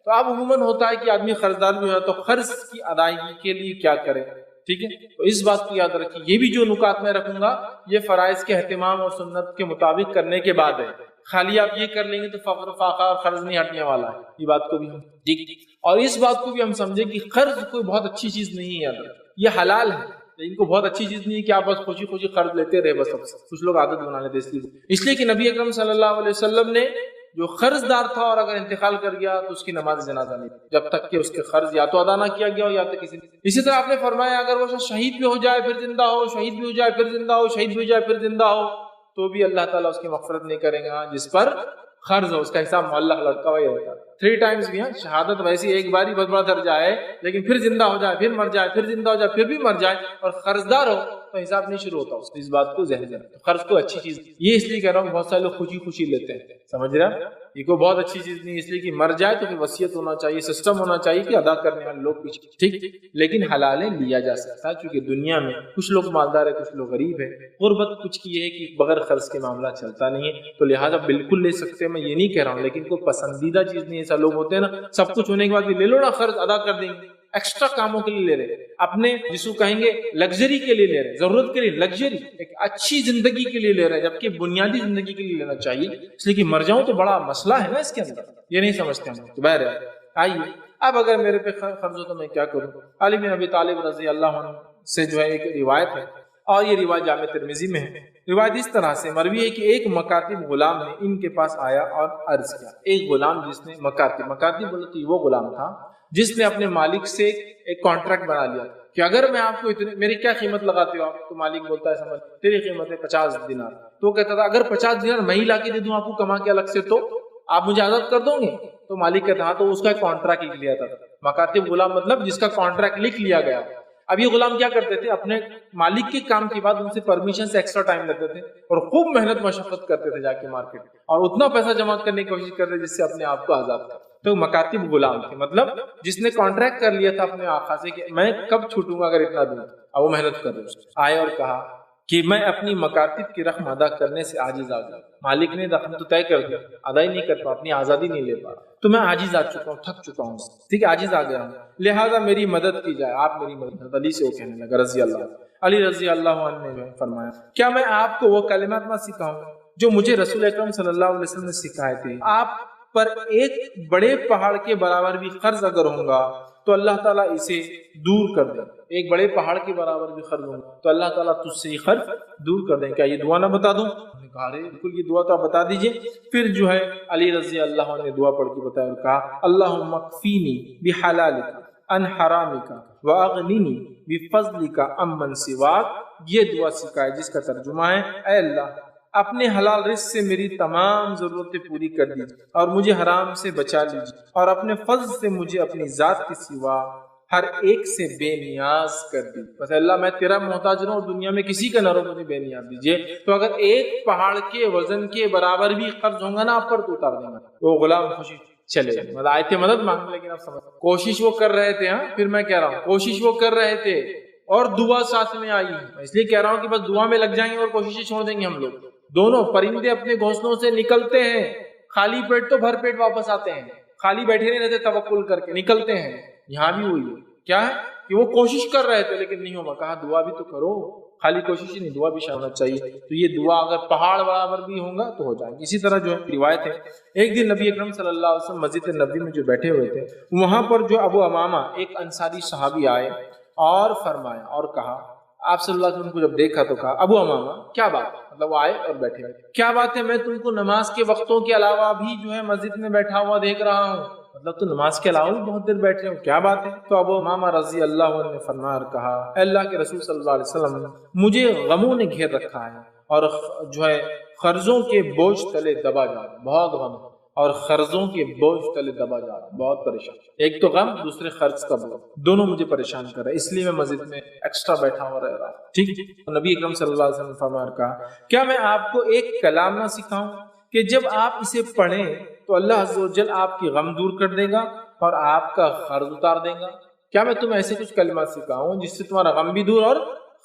تو اب عموماً ہوتا ہے کہ آدمی قرضدار بھی ہو تو قرض کی ادائیگی کے لیے کیا کرے، ٹھیک ہے؟ تو اس بات کو یاد رکھیے، یہ بھی جو نکات میں رکھوں گا یہ فرائض کے اہتمام اور سنت کے مطابق کرنے کے بعد ہے۔ خالی آپ یہ کر لیں گے تو فقر فاقہ اور قرض نہیں ہٹنے والا ہے، یہ بات کو بھی ہم اور اس بات کو بھی ہم سمجھیں کہ قرض کوئی بہت اچھی چیز نہیں ہے، یہ حلال ہے لیکن کو بہت اچھی چیز نہیں ہے کہ آپ بس خوشی خوشی قرض لیتے رہے بس۔ کچھ لوگ عادت بنا لیتے اس لیے کہ نبی اکرم صلی اللہ علیہ وسلم نے جو قرض دار تھا اور اگر انتقال کر گیا تو اس کی نماز جنازہ نہیں جب تک کہ اس کے قرض یا تو ادا نہ کیا گیا ہو یا تو کسی نے۔ اسی طرح آپ نے فرمایا اگر وہ شہید بھی ہو جائے پھر زندہ ہو، شہید بھی ہو جائے پھر زندہ ہو، شہید بھی ہو جائے پھر زندہ ہو، تو بھی اللہ تعالیٰ اس کی مغفرت نہیں کرے گا جس پر قرض ہو، اس کا حساب معلق لڑکا ہوا ہی ہوتا ہے۔ 3 ٹائمز بھی ہیں، شہادت ویسی ایک بار ہی بہت بڑا درجہ ہے، لیکن پھر زندہ ہو جائے پھر مر جائے پھر زندہ ہو جائے پھر بھی مر جائے اور قرض دار ہو تو حساب نہیں شروع ہوتا اس بات کو ذہن میں رکھیں۔ قرض کو اچھی چیز یہ اس لیے کہہ رہا ہوں بہت سارے لوگ خوشی خوشی لیتے ہیں، سمجھ رہے ہیں؟ یہ کوئی بہت اچھی چیز نہیں، اس لیے کہ مر جائے تو پھر وصیت ہونا چاہیے، سسٹم ہونا چاہیے کہ ادا کرنے والے لوگ پیچھے، ٹھیک؟ لیکن حلال لیا جا سکتا ہے چونکہ دنیا میں کچھ لوگ مالدار ہے کچھ لوگ غریب ہے، غربت کچھ کی ہے کہ بغیر قرض کے معاملہ چلتا نہیں ہے، تو لہٰذا بالکل لے سکتے ہیں، میں یہ نہیں کہہ رہا ہوں، لیکن کوئی پسندیدہ چیز نہیں ہے۔ ایسا لوگ ہوتے ہیں نا سب کچھ ہونے کے بعد بھی لے لو نا قرض ادا کر دیں گے، ایکسٹرا کاموں کے لیے لے رہے، اپنے جسو کہیں گے لگژری کے لیے لے رہے، ضرورت کے لیے لگژری، ایک اچھی زندگی کے لیے لے رہے، جبکہ بنیادی زندگی کے لیے لینا چاہیے، اس لیے کہ مر جاؤں تو بڑا مسئلہ ہے نا اس کے اندر، یہ نہیں سمجھتے ہم تو بہرحال۔ آئیے اب اگر میرے پہ قرض ہو تو میں کیا کروں؟ علی بن ابی طالب رضی اللہ عنہ سے جو ہے ایک روایت ہے اور یہ روایت جامع ترمذی میں ہے۔ روایت اس طرح سے مروی ہے کہ ایک مکاتب غلام نے ان کے پاس آیا اور عرض کیا، ایک غلام جس نے مکاتب بولے تو وہ غلام تھا جس نے اپنے مالک سے ایک کانٹریکٹ بنا لیا کہ اگر میں آپ کو اتنے میری کیا قیمت لگاتے ہو آپ، تو مالک بولتا ہے سمجھ تیری قیمت ہے 50 دینار، تو کہتا تھا اگر 50 دینار میں ہی لا کے دے دوں آپ کو کما کے الگ سے تو آپ مجھے آزاد کر دو گے؟ تو مالک کہتا ہاں، تو اس کا کانٹریکٹ لکھ لیا تھا۔ مکاتب غلام مطلب جس کا کانٹریکٹ لکھ لیا گیا۔ اب یہ غلام کیا کرتے تھے، اپنے مالک کے کام کے بعد ان سے پرمیشن سے ایکسٹرا ٹائم لیتے تھے اور خوب محنت مشقت کرتے تھے جا کے مارکیٹ اور اتنا پیسہ جمع کرنے کی کوشش کرتے جس سے اپنے آپ کو آزاد کر۔ تو مکاتب غلام تھے مطلب جس نے کانٹریکٹ کر لیا تھا اپنے آقا سے کہ میں کب چھوٹوں گا اگر اتنا دوں، اور وہ محنت کر رہے آئے اور کہا کہ میں اپنی مکاتب کی رقم ادا کرنے سے عاجز آ گیا۔ مالک نے رقم تو طے کر دیا، ادا ہی نہیں کر پا، اپنی آزادی نہیں لے پا، تو میں عاجز آ چکا ہوں، تھک چکا ہوں، ٹھیک ہے، عاجز آ گیا ہوں، لہٰذا میری مدد کی جائے، آپ میری مدد۔ علی سے وہ کہنے لگا رضی اللہ علی رضی اللہ عنہ نے فرمایا کیا میں آپ کو وہ کلمات نہ سکھاؤں جو مجھے رسول اکرم صلی اللہ علیہ وسلم نے سکھائے تھے؟ آپ پر ایک بڑے پہاڑ کے برابر بھی قرض اگر ہوگا تو اللہ تعالیٰ اسے دور کر دے، ایک بڑے پہاڑ کے برابر بھی قرض ہوگا تو اللہ تعالیٰ تجھ سے یہ قرض دور کر دیں، کیا یہ دعا نہ بتا دوں؟ کہا ارے بالکل یہ دعا تو آپ بتا دیجئے۔ پھر جو ہے علی رضی اللہ عنہ نے دعا پڑھ کے بتایا اور کہا اللہم اکفینی بحلالک عن حرامک واغننی بفضلک عمن سواک، یہ دعا سکھائے جس کا ترجمہ ہے اے اللہ اپنے حلال رزق سے میری تمام ضرورتیں پوری کر دیجیے اور مجھے حرام سے بچا لیجیے اور اپنے فضل سے مجھے اپنی ذات کے سوا ہر ایک سے بے نیاز کر دی۔ بس اللہ میں تیرا محتاج رہوں اور دنیا میں کسی کا نہ رہو، مجھے بے نیاز دیجیے۔ تو اگر ایک پہاڑ کے وزن کے برابر بھی قرض ہوگا نا آپ پر تو اتار دیں گا۔ وہ غلام خوشی چلے مطلب آئے تھے مدد مانگنے، لیکن آپ سمجھ کوشش وہ کر رہے تھے، ہاں پھر میں کہہ رہا ہوں کوشش وہ کر رہے تھے اور دعا ساتھ میں آئی۔ میں اس لیے کہہ رہا ہوں کہ بس دعا میں لگ جائیں گے اور کوششیں چھوڑ دیں گے ہم لوگ۔ دونوں پرندے اپنے گھونسلوں سے نکلتے ہیں، خالی پیٹ تو بھر پیٹ واپس آتے ہیں، خالی بیٹھے نہیں رہتے، توکل کر کے نکلتے ہیں۔ یہاں بھی وہی ہے، کیا ہے کہ وہ کوشش کر رہے تھے لیکن نہیں ہوگا، کہا دعا بھی تو کرو، خالی کوشش ہی نہیں، دعا بھی شامل ہونا چاہیے۔ تو یہ دعا اگر پہاڑ برابر بھی ہوگا تو ہو جائے گی۔ اسی طرح جو ہے روایت ہے ایک دن نبی اکرم صلی اللہ علیہ وسلم مسجد نبوی میں جو بیٹھے ہوئے تھے، وہاں پر جو ابو امامہ ایک انصاری صحابی آئے اور فرمایا اور کہا، آپ صلی اللہ علیہ وسلم کو جب دیکھا تو کہا ابو امامہ کیا بات ہے، مطلب وہ آئے اور بیٹھے ہوئے، کیا بات ہے میں تم کو نماز کے وقتوں کے علاوہ بھی جو ہے مسجد میں بیٹھا ہوا دیکھ رہا ہوں، مطلب تو نماز کے علاوہ بھی بہت دیر بیٹھے ہو، کیا بات ہے؟ تو ابو امامہ رضی اللہ عنہ نے فرمایا اور کہا اے اللہ کے رسول صلی اللہ علیہ وسلم مجھے غموں نے گھیر رکھا ہے اور جو ہے قرضوں کے بوجھ تلے دبا جا رہا ہے، بہت غم اور قرضوں کے بوجھ تلے دبا جا رہا ہے، بہت پریشان، ایک تو غم دوسرے قرض کا بوجھ، دونوں مجھے پریشان کر رہا ہے، اس لیے میں مسجد میں ایکسٹرا بیٹھا ہوا رہ رہا ہوں۔ ٹھیک، نبی اکرم صلی اللہ علیہ وسلم نے فرمایا اور کہا کیا میں آپ کو ایک کلام نہ سکھاؤں کہ جب آپ اسے پڑھیں تو اللہ عز و جل آپ کی غم دور کر دے گا اور آپ کا قرض اتار دے گا؟ کیا میں تمہیں ایسے کچھ کلمات سکھاؤں جس سے تمہارا غم بھی دور اور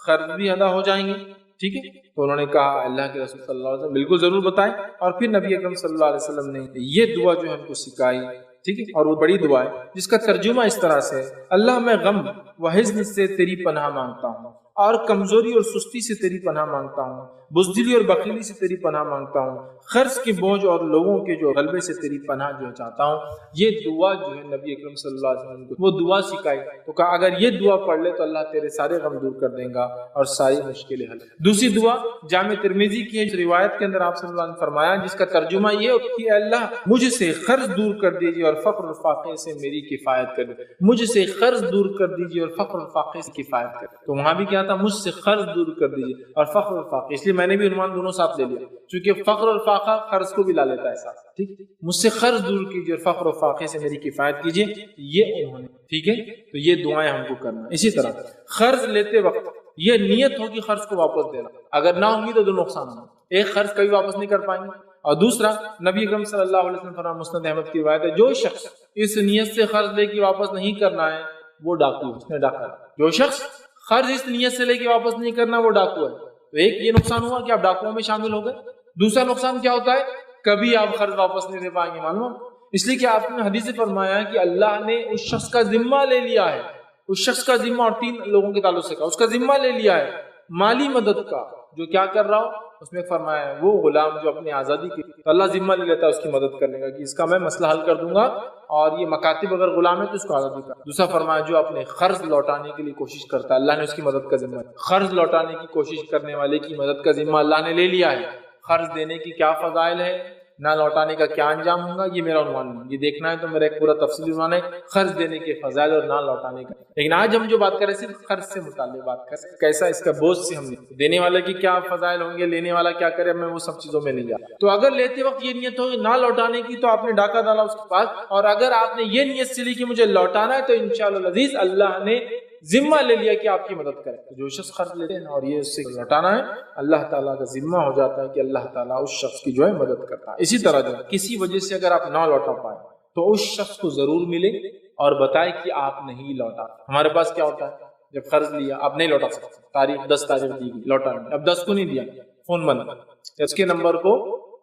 قرض بھی ادا ہو جائیں گے؟ ٹھیک ہے، تو انہوں نے کہا اللہ کے رسول صلی اللہ علیہ وسلم بالکل ضرور بتائیں، اور پھر نبی اکرم صلی اللہ علیہ وسلم نے یہ دعا جو ہم کو سکھائی ٹھیک ہے. اور وہ بڑی دعا ہے جس کا ترجمہ اس طرح سے ہے: اللہ میں غم و حزن سے تیری پناہ مانگتا ہوں، اور کمزوری اور سستی سے تیری پناہ مانگتا ہوں، بزدلی اور بخیلی سے تیری پناہ مانگتا ہوں، خرچ کے بوجھ اور لوگوں کے جو غلبے سے تیری پناہ جو چاہتا ہوں. یہ دعا جو ہے نبی اکرم صلی اللہ علیہ وسلم کو وہ دعا سکھائی تو کہا اگر یہ دعا پڑھ لے تو اللہ تیرے سارے غم دور کر دے گا اور ساری مشکلیں حل. دوسری دعا جامع ترمذی کی ہے، روایت کے اندر آپ صلی اللہ علیہ وسلم نے فرمایا جس کا ترجمہ یہ کہ اللہ مجھ سے قرض دور کر دیجیے اور فقر اور فاقے سے میری کفایت کر دیجیے. مجھ سے قرض دور کر دیجیے اور فقر اور فاقے سے کفایت کر دیجیے. تو وہاں بھی کیا تھا؟ مجھ سے قرض دور کر دیجیے اور فقر اور فاقے. اس لیے میں نے بھی عنوان دونوں ساتھ لے لیا چونکہ فقر اور فاقہ قرض کو بھی لا لیتا ہے ساتھ. ٹھیک، مجھ سے قرض دور کیجیے اور فقر و فاقے سے میری کفایت کیجیے. یہ انہوں نے، ٹھیک ہے، تو یہ دعائیں ہم کو کرنا. اسی طرح قرض لیتے وقت یہ نیت ہوگی قرض کو واپس دینا. اگر نہ ہوگی تو دو نقصان ہوں. ایک، قرض کبھی واپس نہیں کر پائیں گے، اور دوسرا نبی اکرم صلی اللہ علیہ وسلم فرمایا، مسند احمد کی روایت ہے، جو شخص اس نیت سے قرض لے کے واپس نہیں کرنا ہے وہ ڈاکو ہے، اس نے ڈاکا. جو شخص قرض اس نیت سے لے کے واپس نہیں کرنا وہ ڈاکو ہے. تو ایک یہ نقصان ہوا کہ آپ ڈاکوؤں میں شامل ہو گئے. دوسرا نقصان کیا ہوتا ہے؟ کبھی آپ قرض واپس نہیں دے پائیں گے. معلوم، اس لیے کہ آپ نے حدیث سے فرمایا کہ اللہ نے اس شخص کا ذمہ لے لیا ہے، اس شخص کا ذمہ، اور 3 لوگوں کے تعلق سے کہا، اس کا ذمہ لے لیا ہے مالی مدد کا. جو کیا کر رہا ہو اس میں فرمایا ہے وہ غلام جو اپنی آزادی کی، تو اللہ ذمہ لے لیتا ہے اس کی مدد کرنے کا کہ اس کا میں مسئلہ حل کر دوں گا، اور یہ مکاتب اگر غلام ہے تو اس کو آزادی کا. دوسرا فرمایا جو اپنے قرض لوٹانے کے لیے کوشش کرتا ہے اللہ نے اس کی مدد کا ذمہ، قرض لوٹانے کی کوشش کرنے والے کی مدد کا ذمہ اللہ نے لے لیا ہے. قرض دینے کی کیا فضائل ہے، نہ لوٹانے کا کیا انجام ہوگا، یہ میرا عنوان نہیں. یہ دیکھنا ہے تو میرا ایک پورا تفصیلی عنوان ہے قرض دینے کے فضائل اور نہ لوٹانے کا. لیکن آج ہم جو بات کر رہے ہیں صرف قرض سے متعلق بات کر رہے ہیں، کیسا اس کا بوجھ سے ہم نے دینے والے کی کیا فضائل ہوں گے، لینے والا کیا کرے، میں وہ سب چیزوں میں نہیں جاتا. تو اگر لیتے وقت یہ نیت ہوگی نہ لوٹانے کی تو آپ نے ڈاکہ ڈالا اس کے پاس، اور اگر آپ نے یہ نیت سے لی کہ مجھے لوٹانا ہے تو انشاءاللہ العزیز اللہ نے ذمہ لے لیا کہ آپ کی مدد کرے. جو شخص قرض لیتے ہیں اور یہ اس سے لوٹانا ہے، اللہ تعالیٰ کا ذمہ ہو جاتا ہے کہ اللہ تعالیٰ اس شخص کی جو ہے مدد کرتا ہے. اسی طرح جو کسی وجہ سے اگر آپ نہ لوٹا پائے تو اس شخص کو ضرور ملے اور بتائے کہ آپ نہیں لوٹا. ہمارے پاس کیا ہوتا ہے، جب قرض لیا آپ نہیں لوٹا سکتے، تاریخ 10 تاریخ دی گئی، لوٹا نہیں، اب 10 کو نہیں دیا، فون بند، اس کے نمبر کو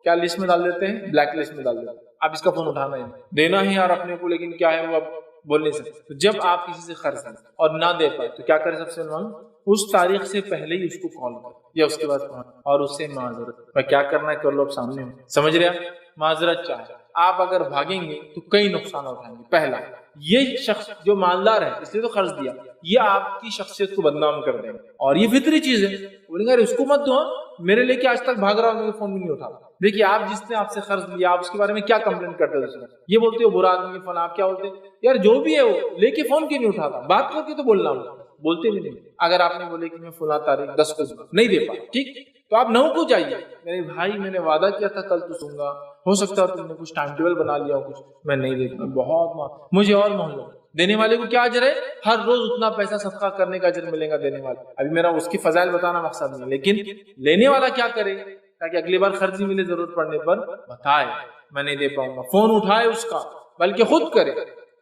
کیا لسٹ میں ڈال دیتے ہیں، بلیک لسٹ میں ڈال دیتے ہیں. آپ اس کا فون اٹھانا ہے، دینا ہے یار اپنے کو، لیکن کیا ہے وہ اب بول نہیں سکتے. تو جب آپ کسی سے قرض لیں اور نہ دے پائے تو کیا کریں؟ سب سے اس تاریخ سے پہلے ہی اس کو کال کریں یا اس کے بعد اور اس سے معذرت. کیا کرنا ہے کر لو، اب سامنے ہو، سمجھ رہے ہیں؟ معذرت چاہے. آپ اگر بھاگیں گے تو کئی نقصان اٹھائیں گے. پہلا، یہ شخص جو مالدار ہے اس لیے تو قرض دیا، یہ آپ کی شخصیت کو بدنام کر دیں گے، اور یہ فطری چیز ہے. بولیں گے اس کو مت دو، میرے لے کے آج تک بھاگ رہا ہوں، میرے فون بھی نہیں اٹھا. دیکھیے آپ جس نے آپ سے قرض لیا آپ اس کے بارے میں کیا کمپلین کرتے ہو، یہ بولتے ہو برا آدمی فون، آپ کیا بولتے یار جو بھی ہے وہ لے کے فون کیوں نہیں اٹھاتا، بات کر کے تو بولنا ہوں، بولتے بھی نہیں. اگر آپ نے بولے کہ میں فلاں تاریخ 10 کو نہیں دے پا، ٹھیک، تو آپ 9 کو جائیے، میرے بھائی میں نے وعدہ کیا تھا کل تو سوں گا، ہو سکتا ہے تم نے کچھ ٹائم ٹیبل بنا لیا ہو، کچھ میں نہیں دیکھتا، بہت مجھے اور محلہ. دینے والے کو کیا اجر ہے؟ ہر روز اتنا پیسہ صدقہ کرنے کا اجر ملے گا دینے والے. ابھی میرا اس کی فضائل بتانا مقصد نہیں، لیکن لینے والا کیا کرے تاکہ اگلی بار خرچ ملے، ضرورت پڑنے پر بتائے میں نہیں دے پاؤں گا، فون اٹھائے اس کا، بلکہ خود کرے.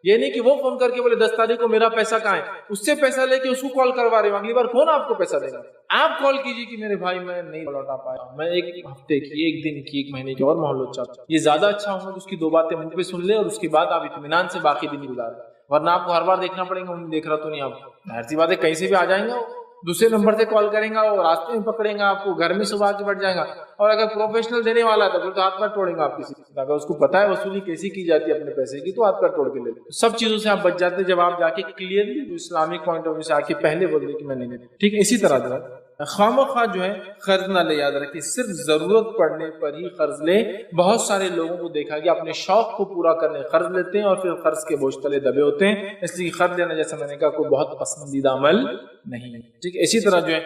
یہ نہیں کہ وہ فون کر کے بولے 10 تاریخ کو میرا پیسہ کہاں ہے، اس سے پیسہ لے کے اس کو کال کروا رہے ہو، اگلی بار کون آپ کو پیسہ دے گا؟ آپ کال کیجیے کہ میرے بھائی میں نہیں لوٹا پایا، میں 1 ہفتے کی، 1 دن کی، 1 مہینے کی اور محلت چاہتا ہوں. یہ زیادہ اچھا ہوگا کہ اس کی 2 باتیں منہ پہ سن لے اور اس کے بعد آپ اطمینان سے باقی دن گزاریں. ورنہ آپ کو ہر بار دیکھنا پڑے گا، انہیں دیکھ رہا تو نہیں، آپ ظاہر سی بات ہے کہیں سے بھی آ جائیں گا، دوسرے نمبر سے کال کریں گا، وہ راستے میں پکڑیں گا آپ کو، گھر میں صبح کے بیٹھ جائیں گا. اور اگر پروفیشنل دینے والا تھا تو ہاتھ پیر توڑیں گا آپ کسی، اگر اس کو پتا ہے وصولی کیسی کی جاتی ہے اپنے پیسے کی تو ہاتھ پیر توڑ کے لے لیں. سب چیزوں سے آپ بچ جاتے جب آپ جا کے clearly Islamic point of view سے آ کے پہلے بول دیں کہ میں نہیں دیتا. ٹھیک ہے، اسی طرح جو ہے خواہ جو ہے قرض نہ لے. یاد رکھیے صرف ضرورت پڑنے پر ہی قرض لیں. بہت سارے لوگوں کو دیکھا گیا اپنے شوق کو پورا کرنے قرض لیتے ہیں اور پھر قرض کے بوجھ تلے دبے ہوتے ہیں. اس لیے قرض لینا جیسا میں نے کہا کوئی بہت پسندیدہ عمل نہیں ہے. ٹھیک ہے، اسی طرح جو ہے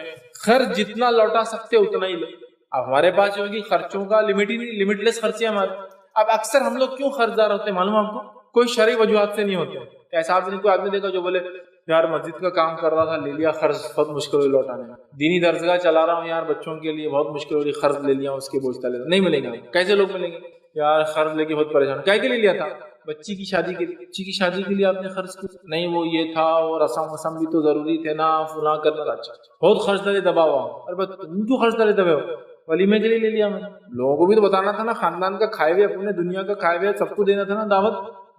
قرض جتنا لوٹا سکتے اتنا ہی لیں. اب ہمارے پاس جو ہے خرچوں کا لمٹ ہی نہیں، لمٹ لیس خرچے ہمارے. اب اکثر ہم لوگ کیوں قرض دار ہوتے ہیں معلوم آپ کو؟ کوئی شرعی وجوہات سے نہیں ہوتے. ایسا آپ نے کوئی آدمی دیکھا جو بولے یار مسجد کا کام کر رہا تھا، لے لیا قرض، بہت مشکل ہوئی لوٹانے میں. دینی درسگاہ چلا رہا ہوں یار بچوں کے لیے، بہت مشکل ہو رہی، قرض لے لیا اس کے بوجھ تلے. نہیں ملیں گے. کیسے لوگ ملیں گے؟ یار قرض لے کے بہت پریشان. کیا کے لیے لیا تھا؟ بچی کی شادی کے لیے. بچی کی شادی کے لیے آپ نے قرض کیا؟ نہیں وہ یہ تھا اور رسم بھی تو ضروری تھے نا، فلاں کرنا تھا. اچھا بہت قرض تلے دبا ہوا. ارے تم کیوں قرض تلے دبے ہو؟ ولیمے کے لیے لے لیا. میں لوگوں کو بھی تو بتانا تھا نا، خاندان کا کھائے ہوئے، اپنے دنیا کا کھائے ہوئے سب کو دینا تھا نا دعوت.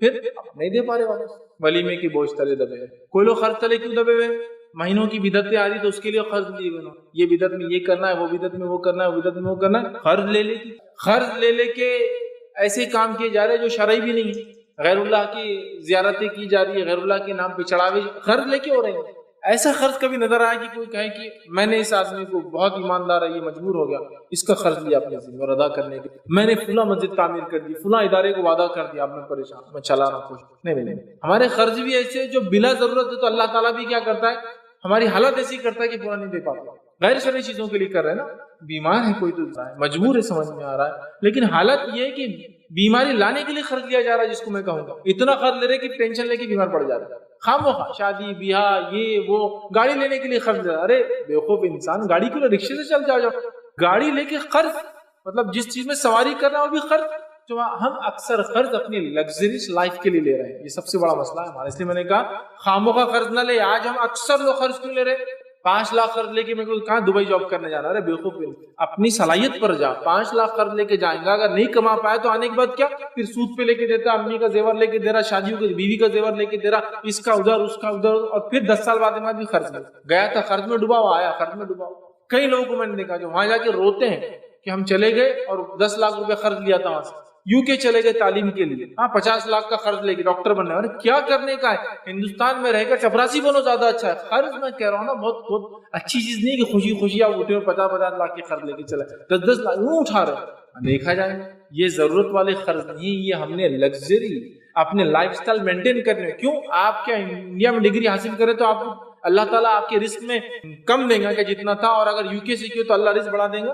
پھر نہیں دے پا رہے واپس, ولیمے کی بوجھ تلے دبے ہیں. کوئی لوگ خرچ تلے کیوں دبے ہوئے, مہینوں کی بدعتیں آ رہی تو اس کے لیے قرض لیے ہوئے, یہ بدعت میں یہ کرنا ہے, وہ بدعت میں وہ کرنا ہے, وہ بدعت میں وہ کرنا ہے, قرض لے لے کے, قرض لے لے کے ایسے کام کیے جا رہے ہیں جو شرعی بھی نہیں ہے. غیر اللہ کی زیارتیں کی جا رہی ہے, غیر اللہ کے نام پہ چڑھاوے قرض لے کے ہو رہے ہیں. ایسا خرچ کبھی نظر آیا کہ کوئی کہے کہ میں نے اس آدمی کو, بہت ایماندار ہے, یہ مجبور ہو گیا, اس کا خرچ لیا اپنے ذمہ اور ادا کرنے کے, میں نے فلاں مسجد تعمیر کر دی, فلاں ادارے کو وعدہ کر دیا, اب میں پریشان, میں چلا رہا ہوں. نہیں, ہمارے خرچ بھی ایسے جو بلا ضرورت ہے, تو اللہ تعالیٰ بھی کیا کرتا ہے, ہماری حالت ایسی کرتا ہے کہ پورا نہیں دے پاتا. غیر شرعی چیزوں کے لیے کر رہے ہیں نا, بیمار ہے کوئی تو مجبور ہے, سمجھ میں آ رہا ہے, لیکن حالت یہ ہے کہ بیماری لانے کے لیے خرچ لیا جا رہا ہے, جس کو میں کہوں گا اتنا خرچ لے رہے کہ ٹینشن لے کے بیمار پڑ جا رہا ہے. خاموخواہ شادی بیاہ یہ وہ, گاڑی لینے کے لیے خرچ لے رہا. ارے بیوقوف انسان, گاڑی کیوں رکشے سے چل جاؤ, گاڑی لے کے خرچ, مطلب جس چیز میں سواری کرنا وہ بھی خرچ. جو ہم اکثر خرچ اپنی لگژریس لائف کے لیے لے رہے ہیں, یہ سب سے بڑا مسئلہ ہے ہمارا. اس لیے میں نے کہا خاموخواہ خرچ نہ لے. آج ہم اکثر لوگ خرچ کیوں لے رہے ہیں, 5 لاکھ قرض لے کے میں کو کہاں دبئی جاب کرنے جانا. ارے بیوقوف, اپنی صلاحیت پر جا. 5 لاکھ قرض لے کے جائیں گا, اگر نہیں کما پایا تو آنے کے بعد کیا, پھر سود پہ لے کے دیتا, امی کا زیور لے کے دے رہا, شادیوں کے بیوی کا زیور لے کے دے رہا, اس کا ادھر اس کا ادھر, اور پھر 10 سال بعد بھی خرچ میں گیا تھا, خرچ میں ڈوبا ہوا, آیا خرچ میں ڈوبا. کئی لوگوں کو میں نے دیکھا جو وہاں جا کے روتے ہیں کہ ہم چلے گئے اور 10 لاکھ روپے خرچ لیا تھا وہاں سے, یو کے چلے گئے تعلیم کے لیے, 50 لاکھ کا خرچ لے کے ڈاکٹر بننا ہے. کیا کرنے کا ہے, ہندوستان میں رہ کر چپراسی بنو زیادہ اچھا ہے. خرچ میں کہہ رہا ہوں نا, بہت اچھی چیز نہیں کہ خوشی خوشی آپ اٹھے اور 50 لاکھ کے خرچ لے کے چلے, 10 لاکھ یوں اٹھا رہے. دیکھا جائے یہ ضرورت والے خرچ نہیں, یہ ہم نے لگژری اپنے لائف سٹائل مینٹین کرنے. کیوں, آپ کیا انڈیا میں ڈگری حاصل کرے تو آپ اللہ تعالیٰ آپ کے رزق میں کم دیں گا کہ جتنا تھا, اور اگر یو کے سیکھے تو اللہ رزق بڑھا دیں گا.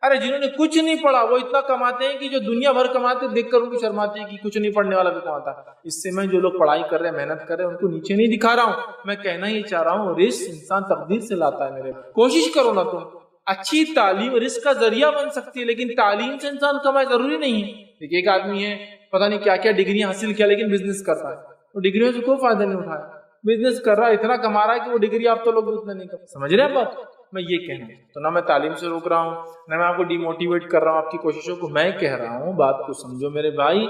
ارے جنہوں نے کچھ نہیں پڑھا وہ اتنا کماتے ہیں کہ جو دنیا بھر کماتے دیکھ کر ان کو شرماتے ہیں کہ کچھ نہیں پڑھنے والا بھی کماتا ہے. اس سے میں جو لوگ پڑھائی کر رہے ہیں, محنت کر رہے ہیں, ان کو نیچے نہیں دکھا رہا ہوں. میں کہنا ہی چاہ رہا ہوں, رزق انسان تقدیر سے لاتا ہے. میرے کوشش کرو نا تم, اچھی تعلیم رزق کا ذریعہ بن سکتی ہے, لیکن تعلیم سے انسان کمائے ضروری نہیں ہے. دیکھیے ایک آدمی ہے پتہ نہیں کیا کیا ڈگری حاصل کیا, لیکن بزنس کرتا ہے, تو ڈگریوں سے کوئی فائدہ نہیں اٹھایا. بزنس کر رہا ہے, اتنا کما رہا ہے کہ وہ ڈگری آپ تو لوگ اتنا نہیں کر. سمجھ رہے ہیں بات. میں یہ کہنا تو نہ میں تعلیم سے روک رہا ہوں, نہ میں آپ کو ڈی موٹیویٹ کر رہا ہوں آپ کی کوششوں کو. میں کہہ رہا ہوں بات کو سمجھو میرے بھائی,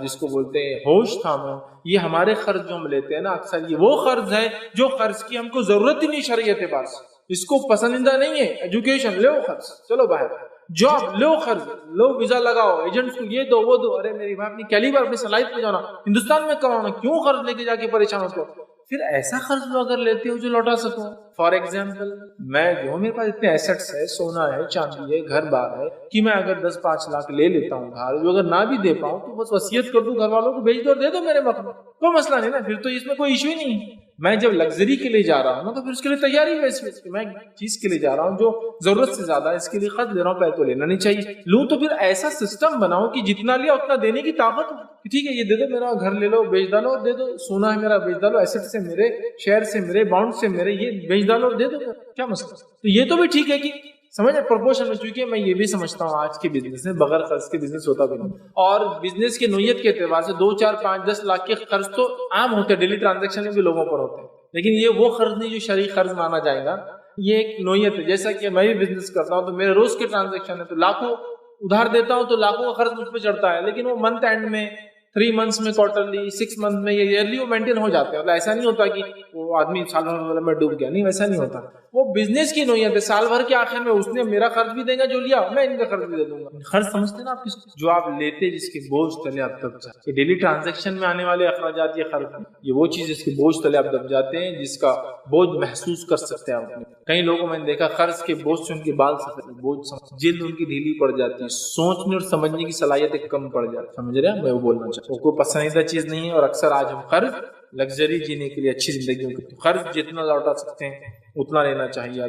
جس کو بولتے ہیں ہوش تھامو. یہ ہمارے خرچ جو ہم لیتے ہیں نا, اکثر یہ وہ قرض ہے جو قرض کی ہم کو ضرورت ہی نہیں شریعت کے پاس, اس کو پسندیدہ نہیں ہے. ایجوکیشن لو خرچ, چلو باہر جاب لو خرچ لو, ویزا لگاؤ, ایجنٹس کو یہ دو وہ دو. ارے میری بھائی اپنی کیلیبر اپنی صلاحیت پہ جانا, ہندوستان میں کمانا, کیوں قرض لے کے جا کے پریشان ہوتے ہو. پھر ایسا قرض لو اگر لیتے ہو جو لوٹا سکو. فار ایگزامپل میں جو میرے پاس اتنے ایسٹس ہے, سونا ہے, چاندی ہے, گھر بار ہے, کہ میں اگر 10-5 لاکھ لے لیتا ہوں دھار, جو اگر نہ بھی دے پاؤں تو بس وصیت کر دوں گھر والوں کو, بھیج دو, دے دو میرے مقام, کوئی مسئلہ نہیں نا. پھر تو اس میں کوئی ایشو ہی نہیں ہے. میں جب لگژری کے لیے جا رہا ہوں نا, تو پھر اس کے لیے تیاری ہے. میں چیز کے لیے جا رہا ہوں جو ضرورت سے زیادہ ہے, اس کے لیے خرچ لے رہا ہوں, پہلے تو لینا نہیں چاہیے. لوں تو پھر ایسا سسٹم بناؤ کہ جتنا لیا اتنا دینے کی طاقت ہو. ٹھیک ہے یہ دے دو, میرا گھر لے لو, بیچ ڈالو, دے دو. سونا ہے میرا, بیچ ڈالو. ایسٹ سے میرے, شیئر سے میرے, بانڈ سے میرے, یہ بیچ ڈالو, دے دو. کیا مسئلہ. تو یہ تو بھی ٹھیک ہے کہ سمجھ پروپورشن میں, چونکہ میں یہ بھی سمجھتا ہوں آج کے بزنس میں بغیر قرض کے بزنس ہوتا بھی نہیں. اور بزنس کی نوعیت کے اعتبار سے 2, 4, 5, 10 لاکھ کے قرض تو عام ہوتے ہیں, ڈیلی ٹرانزیکشن میں بھی لوگوں پر ہوتے ہیں, لیکن یہ وہ قرض نہیں جو شرعی قرض مانا جائے گا. یہ ایک نوعیت ہے. جیسا کہ میں بھی بزنس کرتا ہوں تو میرے روز کے ٹرانزیکشن ہے, تو لاکھوں ادھار دیتا ہوں تو لاکھوں کا قرض مجھ پہ چڑھتا ہے, لیکن وہ منتھ اینڈ میں 3 months میں, کوارٹرلی, 6 months میں, یہ ایئرلی وہ مینٹین ہو جاتے ہیں. مطلب ایسا نہیں ہوتا کہ وہ آدمی سال بھر میں ڈوب گیا, نہیں ویسا نہیں ہوتا. وہ بزنس کی نوعیت ہے, سال بھر کے آخر میں اس نے میرا خرچ بھی دے گا جو لیا, میں ان کا خرچ بھی دے دوں گا. خرچ سمجھتے ہیں نا آپ کس کو, جو آپ لیتے جس کے بوجھ تلے آپ دب جاتے. ڈیلی ٹرانزیکشن میں آنے والے اخراجات, یہ خرچ, یہ وہ چیز جس کے بوجھ تلے آپ دب جاتے ہیں, جس کا بوجھ محسوس کر سکتے ہیں آپ. کئی لوگوں میں نے دیکھا قرض کے بوجھ سے ان کے بال سفید, بوجھ جلد ان کی ڈھیلی پڑ جاتی ہے, سوچنے اور سمجھنے کی صلاحیت کم پڑ جاتی ہے. سمجھ رہے ہیں, میں وہ بولنا چاہتا ہوں. کوئی پسندیدہ چیز نہیں ہے, اور اکثر آج ہم قرض لگژری جینے کے لیے, اچھی زندگی میں قرض جتنا لوٹا سکتے ہیں اتنا لینا چاہیے.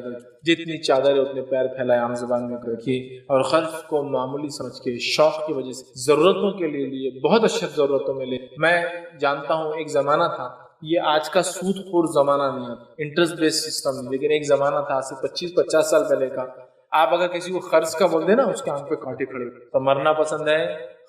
جتنی چادر ہے اتنے پیر پھیلائے, عام زبان میں رکھیے, اور قرض کو معمولی سمجھ کے شوق کی وجہ سے ضرورتوں کے لیے بہت اشد ضرورتوں میں لے. میں جانتا ہوں ایک زمانہ تھا, یہ آج کا سود خور زمانہ نہیں ہے, انٹرسٹ بیس سسٹم نہیں, لیکن ایک زمانہ تھا سے 25-50 سال پہلے کا. آپ اگر کسی کو قرض کا بول دیں نا, اس کے آنکھ پہ کانٹے کھڑے, تو مرنا پسند ہے,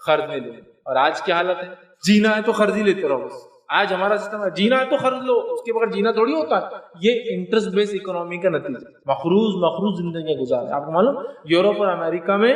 قرض نہیں لو. اور آج کی حالت ہے, جینا ہے تو قرض ہی لیتے رہو. بس آج ہمارا سسٹم ہے, جینا ہے تو قرض لو, اس کے بغیر جینا تھوڑی ہوتا ہے. یہ انٹرسٹ بیس اکنامی کا نتیجہ, مقروض زندگیاں گزارے. آپ کو معلوم یوروپ اور امریکہ میں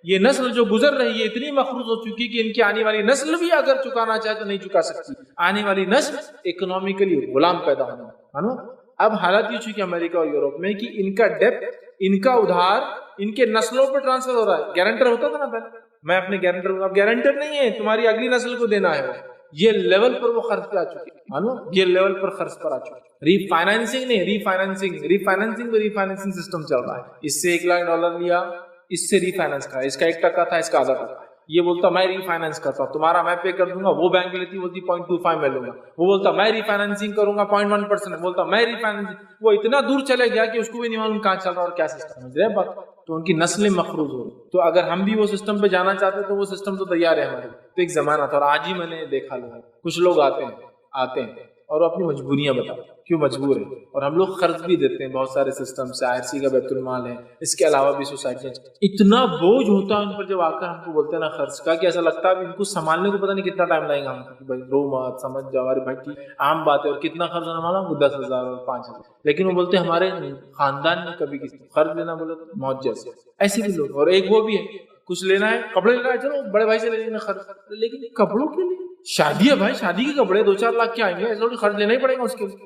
یہ نسل جو گزر رہی ہے اتنی مخروض ہو چکی کہ ان کی آنے والی نسل بھی اگر چکانا چاہے تو نہیں چکا سکتی. آنے والی نسل اکنومیکلی غلام پیدا ہونا. اب حالت یہ چکی امریکہ اور یورپ میں کہ ان کا ڈیپ، ان کا ادھار ان کے نسلوں پہ ٹرانسفر ہو رہا ہے. گارنٹر ہوتا تھا نا پہلے، میں اپنے گارنٹر ہوں، اب گارنٹر نہیں ہے، تمہاری اگلی نسل کو دینا ہے. یہ لیول پر وہ خرچ پہ آ چکے، یہ لیول پر خرچ پر آ چکے. ری فائنینسنگ نہیں، ری فائنینسنگ سسٹم چل رہا ہے. اس سے $1,00,000 لیا، اس سے ری فائنینس کرا، اس کا 1% تھا، اس کا آدھا ٹکا. یہ بولتا میں ری فائنینس کرتا ہوں، تمہارا میں پے کر دوں گا. وہ بینک لیتی بولتی 0.25 میں لوں گا. وہ بولتا میں ری فائنینسنگ کروں گا 0.1%، بولتا میں ری فائنینسنگ. وہ اتنا دور چلے گیا کہ اس کو بھی نہیں معلوم کہاں چل رہا اور کیا سسٹم ہے. سمجھ بات؟ تو ان کی نسلیں مخروض ہو رہی. تو اگر ہم بھی وہ سسٹم پہ جانا چاہتے تو وہ سسٹم تو تیار ہے ہمارے. تو ایک زمانہ تھا، اور آج ہی میں نے دیکھا لوگ، کچھ لوگ آتے ہیں اور اپنی مجبوریاں بتاتے ہیں کیوں مجبور ہیں. اور ہم لوگ خرچ بھی دیتے ہیں بہت سارے سسٹم سے. IRC کا بیت المال ہے، اس کے علاوہ بھی سوسائٹیاں. اتنا بوجھ ہوتا ہے ان پر جب آ کر ہم کو بولتے ہیں نا خرچ کا، کہ ایسا لگتا ہے ان کو سنبھالنے کو پتہ نہیں کتنا ٹائم لگے گا. ہم بھائی رو مت، سمجھ جاؤ، ارے بھائی عام بات ہے. اور کتنا خرچ ہونا والا 10,000 اور 5,000. لیکن وہ بولتے ہیں ہمارے خاندان میں کبھی کسی خرچ لینا بولے تو موت جیسے. ایسے بھی لوگ. اور ایک وہ بھی ہے، کچھ لینا ہے، کپڑے لینا ہے، چلو بڑے بھائی سے لے لینا خرچ. لیکن کپڑوں کے لیے شادی ہے بھائی، شادی کے کپڑے 2-4 لاکھ کے آئیں گے، ایسا خرچ لینا ہی پڑے گا اس کے لیے.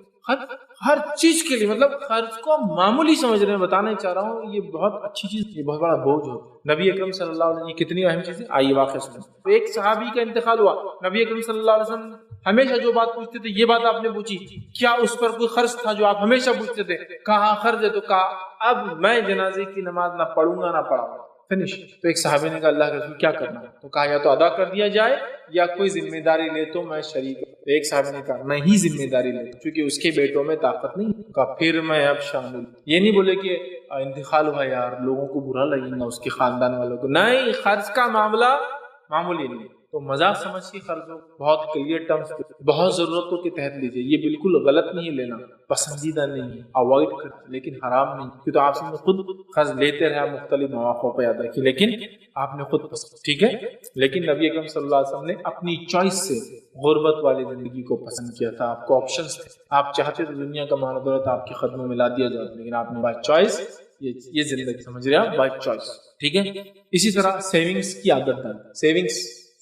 ہر چیز کے لیے مطلب خرچ کو معمولی سمجھ رہے ہیں. بتانا چاہ رہا ہوں یہ بہت اچھی چیز، یہ بہت بڑا بوجھ ہو. نبی اکرم صلی اللہ علیہ وسلم کتنی اہم چیز ہے. آئیے واقعہ سنیں. ایک صحابی کا انتقال ہوا، نبی اکرم صلی اللہ علیہ وسلم ہمیشہ جو بات پوچھتے تھے، یہ بات آپ نے پوچھی، کیا اس پر کوئی خرچ تھا جو آپ ہمیشہ پوچھتے تھے؟ کہا خرچ ہے. تو کہا اب میں جنازے کی نماز نہ پڑھوں گا نہ پڑھاؤں گا. فنش. تو ایک صحابی نے کہا اللہ کے رسول کیا کرنا ہے؟ تو کہا یا تو ادا کر دیا جائے یا کوئی ذمہ داری لے تو میں شریک ہوں. ایک صحابی نے کہا میں ہی ذمہ داری لے کیونکہ اس کے بیٹوں میں طاقت نہیں. کہا پھر میں اب شامل. یہ نہیں بولے کہ انتقال ہوا یار لوگوں کو برا لگے گا، اس کے خاندان والوں کو. نہیں، خرچ کا معاملہ معمولی نہیں. تو مذاق سمجھ کے خرچ ہو، بہت کلیئر ٹرمز، بہت ضرورتوں کے تحت لیجیے. یہ بالکل غلط نہیں لینا، پسندیدہ نہیں ہے، اوائڈ کر، لیکن حرام نہیں. کیونکہ آپ سے خود خرچ لیتے رہے مختلف مواقع پہ، یاد رکھیے، لیکن آپ نے خود پسند. ٹھیک ہے. لیکن نبی اکرم صلی اللہ علیہ وسلم نے اپنی چوائس سے غربت والی زندگی کو پسند کیا تھا. آپ کو آپشنز تھے، آپ چاہتے تو دنیا کا مال و دولت آپ کے قدموں میں لا دیا جائے، لیکن آپ نے بائی چوائس یہ زندگی، سمجھ رہے آپ، بائی چوائس. ٹھیک ہے. اسی طرح سیونگز کی عادت ڈال.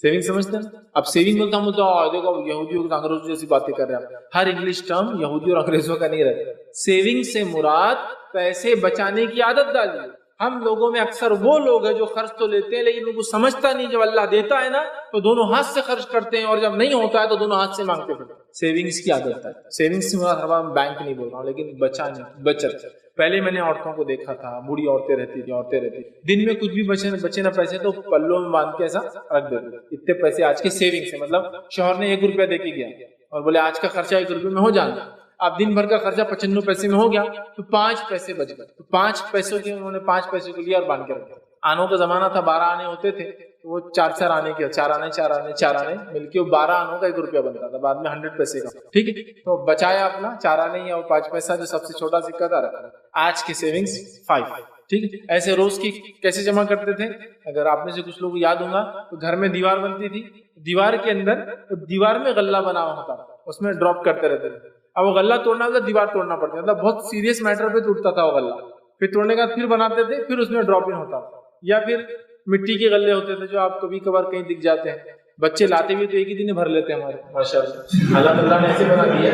سیونگ سمجھتے ہیں. اب سیونگ بولتا ہوں تو دیکھو یہودیوں کے انگریزوں جیسی باتیں کر رہے ہیں. ہر انگلش ٹرم یہودی اور انگریزوں کا نہیں رہتا. سیونگ سے مراد پیسے بچانے کی عادت ڈالی. ہم لوگوں میں اکثر وہ لوگ ہیں جو خرچ تو لیتے ہیں لیکن ان کو سمجھتا نہیں، جب اللہ دیتا ہے نا تو دونوں ہاتھ سے خرچ کرتے ہیں، اور جب نہیں ہوتا ہے تو دونوں ہاتھ سے مانگتے پھرتے ہیں. سیونگز کی عادت ہے. سیونگز سے مراد بینک نہیں بول رہا ہوں، لیکن بچانے، بچت. پہلے میں نے عورتوں کو دیکھا تھا، بوڑھی عورتیں رہتی تھی، دن میں کچھ بھی بچے نہ پیسے تو پلوں میں باندھ کے ایسا رکھ دیتے. اتنے پیسے آج کے سیونگ سے، مطلب شوہر نے 1 روپیہ دے کے گیا اور بولے آج کا خرچہ 1 روپے میں ہو جانا. اب دن بھر کا خرچہ 95 پیسے میں ہو گیا تو 5 پیسے بچ گئے. تو 5 پیسوں کے انہوں نے 5 پیسے کو لیا اور باندھ کے رکھا. آنوں کا زمانہ تھا، 12 آنے ہوتے تھے، تو وہ 4 آنے کے 4 آنے مل کے 12 آنوں کا 1 روپیہ بنتا تھا، بعد میں 100 پیسے کا. ٹھیک ہے. تو بچایا اپنا 4 آنے یا 5 پیسہ جو سب سے چھوٹا سکہ تھا رکھا. آج کے سیونگز 5. ٹھیک ہے. ایسے روز کی کیسے جمع کرتے تھے؟ اگر آپ میں سے کچھ لوگ یاد ہوں گا تو گھر میں دیوار بنتی تھی، دیوار کے اندر دیوار میں غلہ بنا ہوا ہوتا، اس میں ڈراپ کرتے رہتے تھے. اب وہ غلہ توڑنا ہوتا دیوار توڑنا پڑتا، مطلب بہت سیریس میٹر پہ ٹوٹتا تھا وہ غلہ. پھر توڑنے کا پھر بناتے تھے، پھر اس میں ڈراپ ان ہوتا تھا. یا پھر مٹی کے غلے ہوتے تھے جو آپ کبھی کبھار کہیں دکھ جاتے ہیں. بچے لاتے بھی تو ایک ہی دن بھر لیتے ہیں ہمارے، ماشاء اللہ اللہ تعالیٰ نے ایسے بنا دیا.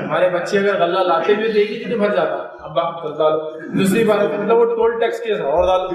ہمارے بچے اگر غلہ لاتے بھی تو ایک ہی دن بھر جاتا. ابا ڈالو، دوسری بار مطلب وہ ٹول ٹیکس کے اور ڈالو،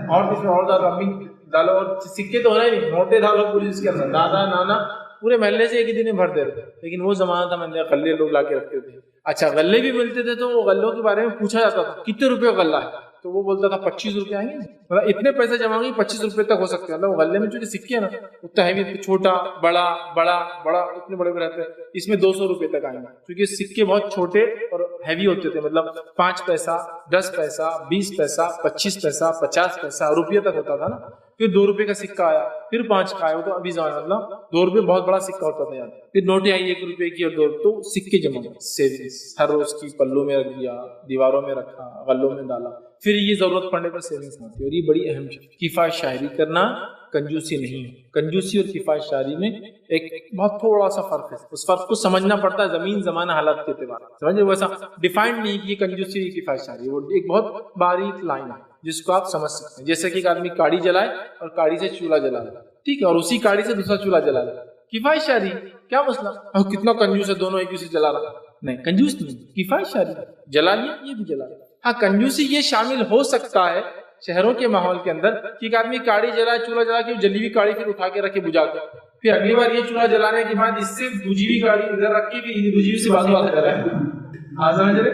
اور اس میں اور ڈالو، امی ڈالو، اور سکے تو ہونا ہی نہیں، نوٹیں ڈالو پوری اس کے اندر، دادا نانا پورے محلے سے ایک ہی دن بھر دیتے. لیکن وہ زمانہ تھا میں نے غلے لوگ لا کے رکھتے تھے. اچھا غلے بھی ملتے تھے تو وہ غلوں کے بارے میں پوچھا جاتا تھا کتنے روپے غلہ ہے، تو وہ بولتا تھا 25 روپے آئیں گے، مطلب اتنے پیسے جمع ہوں گے 25 روپے تک ہو سکتے ہیں. مطلب غلے میں جو سکے ہیں نا اتنا ہیوی، چھوٹا بڑا بڑا بڑا اتنے بڑے میں رہتے ہیں، اس میں 200 روپے تک آئیں گے کیونکہ سکے بہت چھوٹے اور ہیوی ہوتے تھے. مطلب 5 پیسہ 10 پیسہ 20 پیسہ 25 پیسہ 50 پیسہ روپیہ تک ہوتا تھا نا. پھر 2 روپے کا سکہ آیا، پھر 5 کا آیا. وہ تو ابھی زمانہ مطلب 2 روپے بہت بڑا سکہ ہوتا تھا یار. پھر نوٹیں آئی 1 روپے کی اور 2 روپے، تو سکے جمع سیونگز ہر روز کی پلوں میں رکھ دیا، دیواروں میں رکھا، غلوں میں ڈالا. پھر یہ ضرورت پڑنے پر سیونگز آتی ہے. اور یہ بڑی اہم چیز، کفایت شاعری کرنا کنجوسی نہیں ہے. کنجوسی اور کفایت شاعری میں ایک بہت تھوڑا سا فرق ہے، اس فرق کو سمجھنا پڑتا ہے زمین زمانہ حالات کے اعتبار سے. سمجھے ویسا ڈیفائنڈ نہیں کہ یہ کنجوسی کفایت شاعری، وہ ایک بہت باریک لائن ہے. جس کو آپ سمجھ سکتے ہیں. جیسے کہ ایک آدمی کاڑی جلائے اور کاڑی سے چولہا جلا لے, ٹھیک ہے, اور اسی کاڑی سے دوسرا چولہا جلا لے, کفایت شرعی, کیا مسئلہ؟ اور کتنا کنجوس ہے, دونوں ایک دوسرے جلا رہا, نہیں کنجوس نہیں, کفایت شرعی, جلا لیا یہ بھی جلا لیا. ہاں کنجوسی یہ شامل ہو سکتا ہے شہروں کے ماحول کے اندر کہ ایک آدمی کاڑی جلائے, چولہا جلا کے جلی ہوئی کاڑی پھر اٹھا کے رکھے بجھا کے, پھر اگلی بار یہ چولہا جلانے کے بعد اس سے بجھی ہوئی کاڑی ادھر رکھ کے بھی بجھی ہوئی سے بازو آ جائے.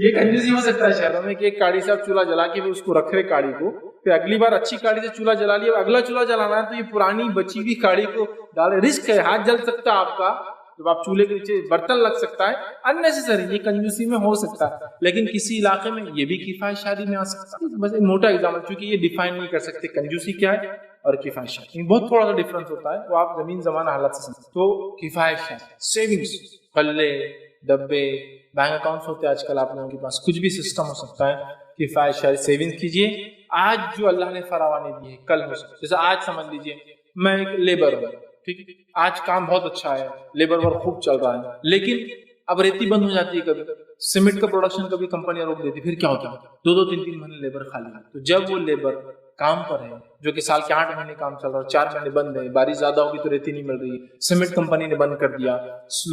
یہ کنجوسی ہو سکتا ہے شہروں میں کہ ایک کاڑی سے آپ چولہا جلا کے اس کو رکھ رہے کاڑی کو, پھر اگلی بار اچھی کاڑی سے چولہا جلا لیا, اگلا چولہا جلانا ہے تو یہ پرانی بچی ہوئی کاڑی کو ڈالے, رسک ہے, ہاتھ جل سکتا ہے آپ کا, جب آپ چولہے کے نیچے برتن لگ سکتا ہے, اننیسیسری, یہ کنجوسی میں ہو سکتا ہے. لیکن کسی علاقے میں یہ بھی کفایت شرعی میں آ سکتا ہے. بس ایک موٹا ایگزامپل, چونکہ یہ ڈیفائن نہیں کر سکتے کنجوسی کیا ہے اور کفایت شرعی, بہت تھوڑا سا ڈفرنس ہوتا ہے, وہ آپ زمین زمانہ حالات سے سمجھتے. تو کفایت شرعی, سیونگز, پلے, ڈبے, بینک اکاؤنٹس ہوتے ہیں آج کل آپ لوگوں کے پاس, کچھ بھی سسٹم ہو سکتا ہے. کفایت شرعی سیونگ کیجیے. آج جو اللہ نے فراوانی دی ہے کل ہو سکتا ہے. جیسے آج سمجھ لیجیے میں ایک لیبر ہوں, ٹھیک ہے, آج کام بہت اچھا ہے, لیبر ورک خوب چل رہا ہے, لیکن اب ریتی بند ہو جاتی ہے, کبھی سیمنٹ کا پروڈکشن کبھی کمپنیاں روک دیتی, پھر کیا ہوتا ہے 2-3 مہینے لیبر خالی ہے. تو جب وہ لیبر کام پر ہے, جو کہ سال کے 8 مہینے کام چل رہا ہے, 4 مہینے بند ہے, بارش زیادہ ہوگی تو ریتی نہیں مل رہی, سیمنٹ کمپنی نے بند کر دیا,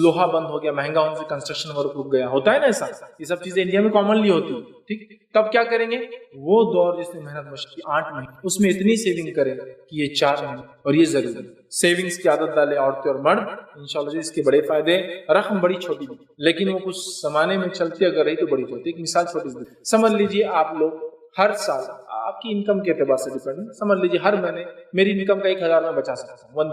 لوہا بند ہو گیا, مہنگا ہونے سے کنسٹرکشن ورک رک گیا, ہوتا ہے نا ایسا, یہ سب چیزیں انڈیا میں کامنلی ہوتی ہے, ٹھیک. تب کیا کریں گے, وہ دور جس میں محنت مشق کی 8 مہینے, اس میں اتنی سیونگ کریں کہ یہ 4 مہینے, اور یہ ضروری سیونگز کی عادت ڈالے عورتیں اور مرد, انشاءاللہ اس کے بڑے فائدے. رقم بڑی چھوٹی لیکن وہ کچھ زمانے میں چلتی اگر رہی تو بڑی ہوتی. ایک مثال چھوٹی سی سمجھ لیجیے, آپ لوگ ہر سال آپ کی انکم کے اعتبار سے ڈیپینڈ, سمجھ لیجیے ہر مہینے میری انکم کا 1000 میں بچا سکتا ہوں,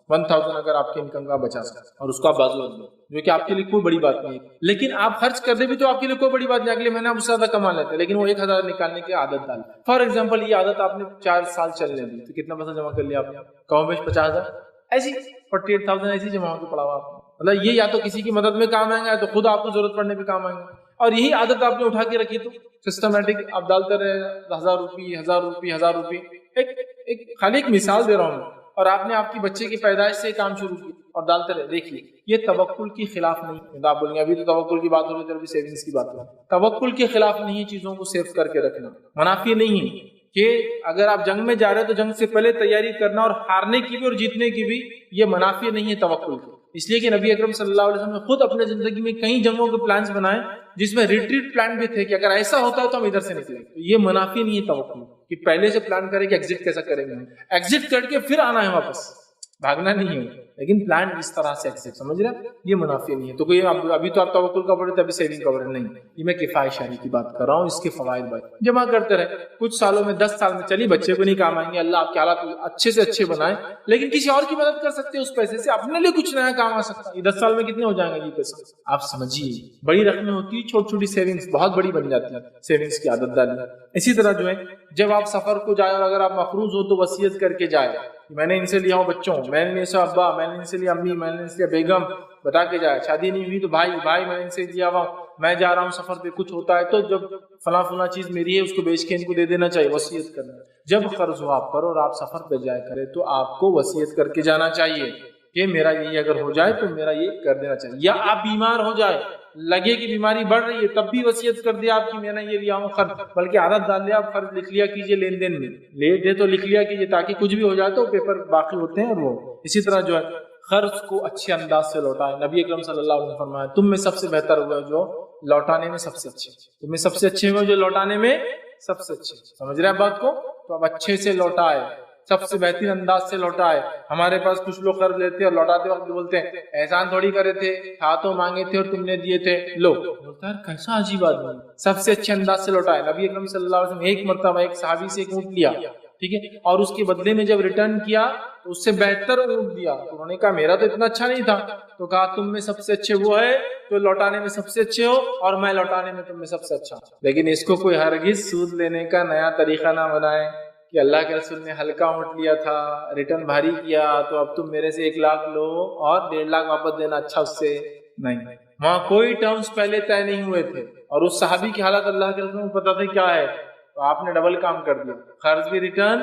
1000 اگر آپ کی انکم کا بچا سکتا ہوں, اور اس کو آپ بازو رکھ دو, جو کہ آپ کے لیے کوئی بڑی بات نہیں ہے. لیکن آپ خرچ کر دیں بھی تو آپ کے لیے کوئی بڑی بات نہیں, اگلے مہینے آپ اس سے زیادہ کما لیتے, لیکن وہ 1000 نکالنے کی عادت ڈال. فار ایگزامپل یہ عادت آپ نے 4 سال چلنے دی, تو کتنا پیسہ جمع کر لیا آپ نے, کم بیش 50,000, ایسی 48,000 ایسی جمع ہو کے پڑا ہوا آپ. مطلب یہ یا تو کسی کی مدد میں کام آئیں گے, تو خود آپ کو ضرورت پڑنے پہ کام آئیں گے. اور یہی عادت آپ نے اٹھا کے رکھی تو سسٹمیٹک آپ ڈالتے رہے 1000 روپے. ایک خالی ایک مثال دے رہا ہوں, اور آپ نے آپ کی بچے کی پیدائش سے کام شروع کی اور ڈالتے رہے. دیکھیے یہ توکل کے خلاف نہیں. آپ بولیں گے ابھی تو توکل کی بات ہو رہی ہے, ابھی سیونگز کی بات ہو رہی ہے. توکل کے خلاف نہیں, چیزوں کو سیو کر کے رکھنا منافی نہیں ہے. کہ اگر آپ جنگ میں جا رہے ہیں تو جنگ سے پہلے تیاری کرنا, اور ہارنے کی بھی اور جیتنے کی بھی, یہ منافی نہیں ہے توکل کے. اس لیے کہ نبی اکرم صلی اللہ علیہ وسلم نے خود اپنے زندگی میں کئی جنگوں کے پلانز بنائے, جس میں ریٹریٹ پلان بھی تھے کہ اگر ایسا ہوتا ہے تو ہم ادھر سے نکلیں. یہ منافی نہیں ہے توکل, کہ پہلے سے پلان کریں کہ ایگزٹ کیسا کریں گے, ایگزٹ کر کے پھر آنا ہے واپس, بھاگنا نہیں ہے, لیکن پلان اس طرح سے ایگزٹ, سمجھ رہے ہیں, یہ منافی نہیں ہے. تو کوئی ابھی تو آپ توکل کا پڑھے تھے, ابھی سیونگ کا پڑھے نہیں, یہ میں کفایت شرعی کی بات کر رہا ہوں. اس کے فوائد بھائی جمع کرتے رہے, کچھ سالوں میں 10 سال میں چلی بچے کو نہیں کام آئیں گے, اللہ آپ کے حالات اچھے سے اچھے بنائے, لیکن کسی اور کی مدد کر سکتے ہیں اس پیسے سے, اپنے لیے کچھ نیا کام آ سکتا ہے. یہ 10 سال میں کتنے ہو جائیں گے یہ پیسے, آپ سمجھیے. بڑی رقمیں ہوتی ہے, چھوٹی چھوٹی سیونگز بہت بڑی بن جاتی ہے, سیونگز کی عادت ڈالی. اسی طرح جو ہے جب آپ سفر کو جائے, اور اگر آپ مقروض ہو تو وصیت کر کے جائے, میں نے ان سے لیا ہوں بچوں, میں نے ان سے ابا, میں نے ان سے لیا امی, میں نے ان سے لیا بیگم, بتا کے جائے. شادی نہیں ہوئی تو بھائی میں نے ان سے لیا ہوا, میں جا رہا ہوں سفر پہ, کچھ ہوتا ہے تو جب فلاں چیز میری ہے اس کو بیچ کے ان کو دے دینا چاہیے, وصیت کرنا. جب قرض ہو آپ پر اور آپ سفر پہ جائے کرے تو آپ کو وصیت کر کے جانا چاہیے کہ میرا یہ اگر ہو جائے تو میرا یہ کر دینا چاہیے. یا آپ بیمار ہو جائے, لگے کہ بیماری بڑھ رہی ہے, تب بھی وصیت کر دیا آپ کی میں نے یہ لیا ہوں خرچ, بلکہ عادت ڈال دیا آپ خرچ لکھ لیا کیجئے, لین دین میں لے دے تو لکھ لیا کیجئے, تاکہ کچھ بھی ہو جائے تو پیپر باقی ہوتے ہیں. اور وہ اسی طرح جو ہے قرض کو اچھے انداز سے لوٹائے. نبی اکرم صلی اللہ علیہ وسلم نے فرمایا تم میں سب سے بہتر ہوا جو لوٹانے میں سب سے اچھے, تم میں سب سے اچھے ہوئے جو لوٹانے میں سب سے اچھے. سمجھ رہے ہیں بات کو, تو اب اچھے سے لوٹائے, سب سے بہترین انداز سے لوٹائے. ہمارے پاس کچھ لوگ قرض لیتے اور لوٹاتے وقت بولتے ہیں احسان تھوڑی کرے تھے, ہاتھوں مانگے تھے اور تم نے دیے تھے, لو. بولتا ہے کیسا عجیب آدمی. سب سے اچھے انداز سے لوٹائے. نبی اکرم صلی اللہ علیہ وسلم ایک مرتبہ ایک صحابی سے ایک اونٹ لیا, ٹھیک ہے, اور اس کے بدلے میں جب ریٹرن کیا تو اس سے بہتر اونٹ دیا. تو انہوں نے کہا میرا تو اتنا اچھا نہیں تھا, تو کہا تم میں سب سے اچھے وہ ہے جو لوٹانے میں سب سے اچھے ہو, اور میں لوٹانے میں تم میں سب سے اچھا. لیکن اس کو کوئی ہرگز سود لینے کا نیا طریقہ نہ بنائے کہ اللہ کے رسول نے ہلکا اونٹ لیا تھا, ریٹرن بھاری کیا, تو اب تم میرے سے 1 لاکھ لو اور 1.5 لاکھ واپس دینا اچھا اس سے. نہیں, وہاں کوئی ٹرمز پہلے طے نہیں ہوئے تھے, اور اس صحابی کی حالت اللہ کے رسول کو پتا تھا کیا ہے, تو آپ نے ڈبل کام کر دیا, قرض بھی ریٹرن,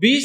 20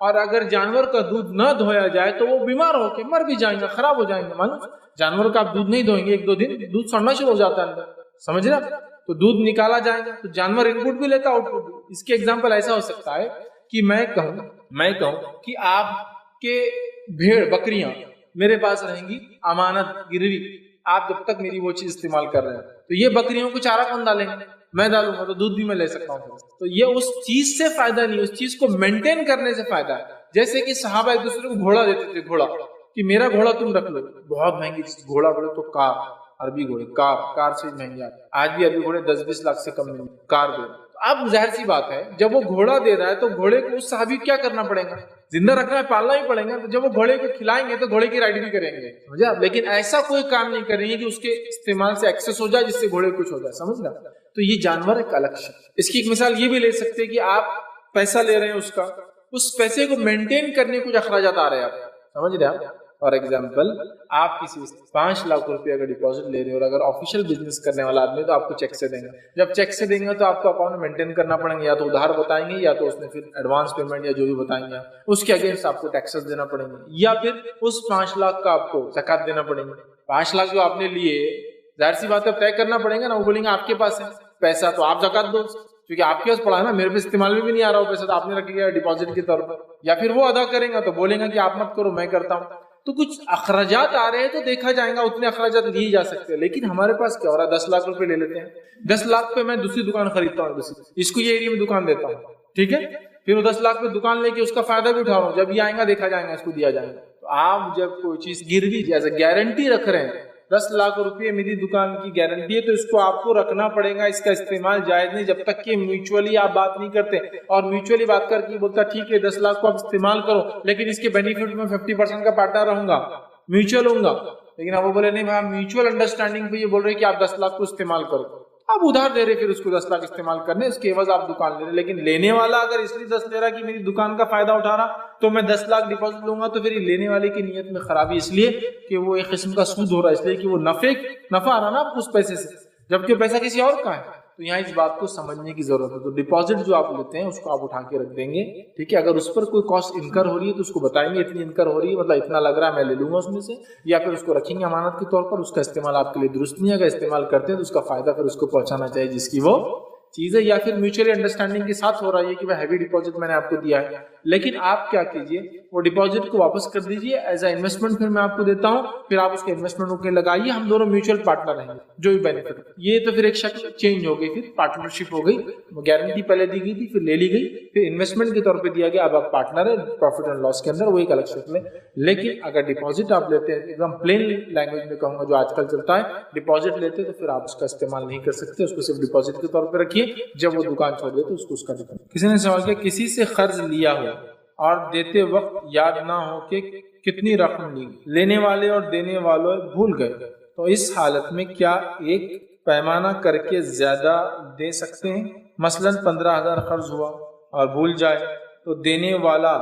اور اگر جانور کا دودھ نہ دھویا جائے تو وہ بیمار ہو کے مر بھی جائیں گے، خراب ہو جائیں گے. معلوم جانور کا آپ دودھ نہیں دھوئیں گے، 1-2 دن دودھ سڑنا شروع ہو جاتا ہے اندر، سمجھ رہے آپ؟ تو دودھ نکالا جائے گا تو جانور ان پٹ بھی لیتا، آؤٹ پٹ بھی. اس کے ایگزامپل ایسا ہو سکتا ہے کہ میں کہوں کہ آپ کے بھیڑ بکریاں میرے پاس رہیں گی امانت گروی، آپ جب تک میری وہ چیز استعمال کر رہے ہیں تو یہ بکریوں کو چارہ کون ڈالیں گے؟ میں ڈالوں گا، تو دودھ بھی میں لے سکتا ہوں. تو یہ اس چیز سے فائدہ نہیں، اس چیز کو مینٹین کرنے سے فائدہ ہے. جیسے کہ صحابہ ایک دوسرے کو گھوڑا دیتے تھے، گھوڑا کہ میرا گھوڑا تم رکھ لو. بہت مہنگی چیز گھوڑا بولے تو کار، عربی گھوڑے کار سے مہنگی آتی ہے. آج بھی عربی گھوڑے 10-20 لاکھ سے کم نہیں کار دے. اب ظاہر سی بات ہے جب وہ گھوڑا دے رہا ہے تو گھوڑے کو اس صحابی کیا کرنا پڑے گا؟ زندہ رکھنا ہے، پالنا ہی پڑے گا. تو جب وہ گھوڑے کو کھلائیں گے تو گھوڑے کی رائڈ بھی کریں گے، سمجھا؟ لیکن ایسا کوئی کام نہیں کریں گے کہ اس کے استعمال سے ایکسس ہو جائے جس سے گھوڑے کچھ ہو جائے، سمجھ نا؟ تو یہ جانور ایک الگ شکل. اس کی ایک مثال یہ بھی لے سکتے کہ آپ پیسہ لے رہے ہیں، اس پیسے کو مینٹین کرنے کچھ اخراجات آ رہے ہیں آپ، سمجھ رہے ہیں؟ فار ایگزامپل آپ کسی 5 لاکھ روپے اگر ڈپازٹ لے رہے ہیں اور اگر آفیشیل بزنس کرنے والا آدمی تو آپ کو چیک سے دیں گے. جب چیک سے دیں گے تو آپ کو اکاؤنٹ مینٹین کرنا پڑیں گے، یا تو ادھار بتائیں گے یا تو اس نے پھر ایڈوانس پیمنٹ یا جو بھی بتائیں گے اس کے اگینسٹ آپ کو ٹیکسز دینا پڑیں گے، یا پھر اس 5 لاکھ کا آپ کو زکات دینا پڑیں گے. 5 لاکھ جو آپ نے لیے ظاہر سی بات ہے طے کرنا پڑے گا نا. وہ بولیں گے آپ کے پاس ہے پیسہ تو آپ زکات دو، کیونکہ آپ کے پاس پڑا ہے نا، میرے پاس استعمال میں بھی نہیں آ رہا وہ پیسہ، تو آپ نے رکھ لیا ڈپازٹ کے طور پر. یا پھر وہ ادا کریں گا تو بولیں گا کہ آپ مت کرو میں کرتا ہوں. تو کچھ اخراجات آ رہے ہیں تو دیکھا جائے گا، اتنے اخراجات لیے جا سکتے ہیں. لیکن ہمارے پاس کیا ہو رہا ہے، 10 لاکھ روپے لے لیتے ہیں، 10 لاکھ پہ میں دوسری دکان خریدتا ہوں، اس کو یہ ایریا میں دکان دیتا ہوں، ٹھیک ہے؟ پھر وہ 10 لاکھ پہ دکان لے کے اس کا فائدہ بھی اٹھا رہا ہوں. جب یہ آئیں گا دیکھا جائے گا اس کو دیا جائے گا. تو آپ جب کوئی چیز گروی جیسے گارنٹی رکھ رہے ہیں، 10 لاکھ روپے میری دکان کی گارنٹی ہے، تو اس کو آپ کو رکھنا پڑے گا. اس کا استعمال جائز نہیں جب تک کہ میوچولی آپ بات نہیں کرتے. اور میوچولی بات کر کے بولتا ٹھیک ہے 10 لاکھ کو آپ استعمال کرو لیکن اس کے بینیفٹ میں 50% کا پارٹنر رہوں گا، میوچل ہوں گا. لیکن اب وہ بولے نہیں بھائی میوچل انڈرسٹینڈنگ پہ یہ بول رہے کہ آپ 10 لاکھ کو استعمال کرو، آپ ادھار دے رہے پھر اس کو 10 لاکھ استعمال کرنے، اس کے عوض آپ دکان لے رہے. لیکن لینے والا اگر اس لیے 10 لے رہا کہ میری دکان کا فائدہ اٹھا رہا تو میں 10 لاکھ ڈپازٹ لوں گا، تو پھر لینے والے کی نیت میں خرابی اس لیے کہ وہ ایک قسم کا سود ہو رہا ہے، اس لیے کہ وہ نفع آ رہا نا اس پیسے سے، جبکہ پیسہ کسی اور کا ہے. تو یہاں اس بات کو سمجھنے کی ضرورت ہے. تو ڈپازٹ جو آپ لیتے ہیں اس کو آپ اٹھا کے رکھ دیں گے، ٹھیک ہے؟ اگر اس پر کوئی کاسٹ انکر ہو رہی ہے تو اس کو بتائیں گے اتنی انکر ہو رہی ہے، مطلب اتنا لگ رہا ہے میں لے لوں گا اس میں سے، یا پھر اس کو رکھیں گے امانت کے طور پر. اس کا استعمال آپ کے لیے درست نہیں ہے، اگر استعمال کرتے ہیں تو اس کا فائدہ پھر اس کو پہنچانا چاہیے جس کی وہ چیز ہے. یا پھر میوچولی انڈرسٹینڈنگ کے ساتھ ہو رہا ہے کہ بھائی ہیوی ڈپازٹ میں نے آپ کو دیا ہے، لیکن آپ کیا کیجئے وہ ڈپازٹ کو واپس کر دیجئے ایز اے انویسٹمنٹ، پھر میں آپ کو دیتا ہوں، پھر آپ اس کے انویسٹمنٹ کو لگائیے، ہم دونوں میوچل پارٹنر رہیں گے جو بھی بینیفٹ. یہ تو پھر ایک شکل چینج ہو گئی، پھر پارٹنرشپ ہو گئی. گارنٹی پہلے دی گئی تھی پھر لے لی گئی، پھر انویسٹمنٹ کے طور پہ دیا گیا، اب آپ پارٹنر ہے پروفٹ اینڈ لاس کے اندر، وہ ایک الگ شکل ہے. لیکن اگر ڈپازٹ آپ لیتے ہیں ایک دم پلین لینگویج میں کہوں گا جو آج کل چلتا ہے، ڈپازٹ لیتے تو پھر آپ اس کا استعمال نہیں کر سکتے، اس کو صرف ڈپازٹ کے طور پہ رکھیے. جب وہ دکان چھوڑ دے تو اس کو اس کا دکان. کسی نے سوال کیا کسی سے قرض لیا ہو اور دیتے وقت یاد نہ ہو کہ کتنی رقم لی، لینے والے اور دینے والے بھول گئے، تو اس حالت میں کیا ایک پیمانہ کر کے زیادہ دے سکتے ہیں؟ مثلا 15,000 قرض ہوا اور بھول جائے تو دینے والا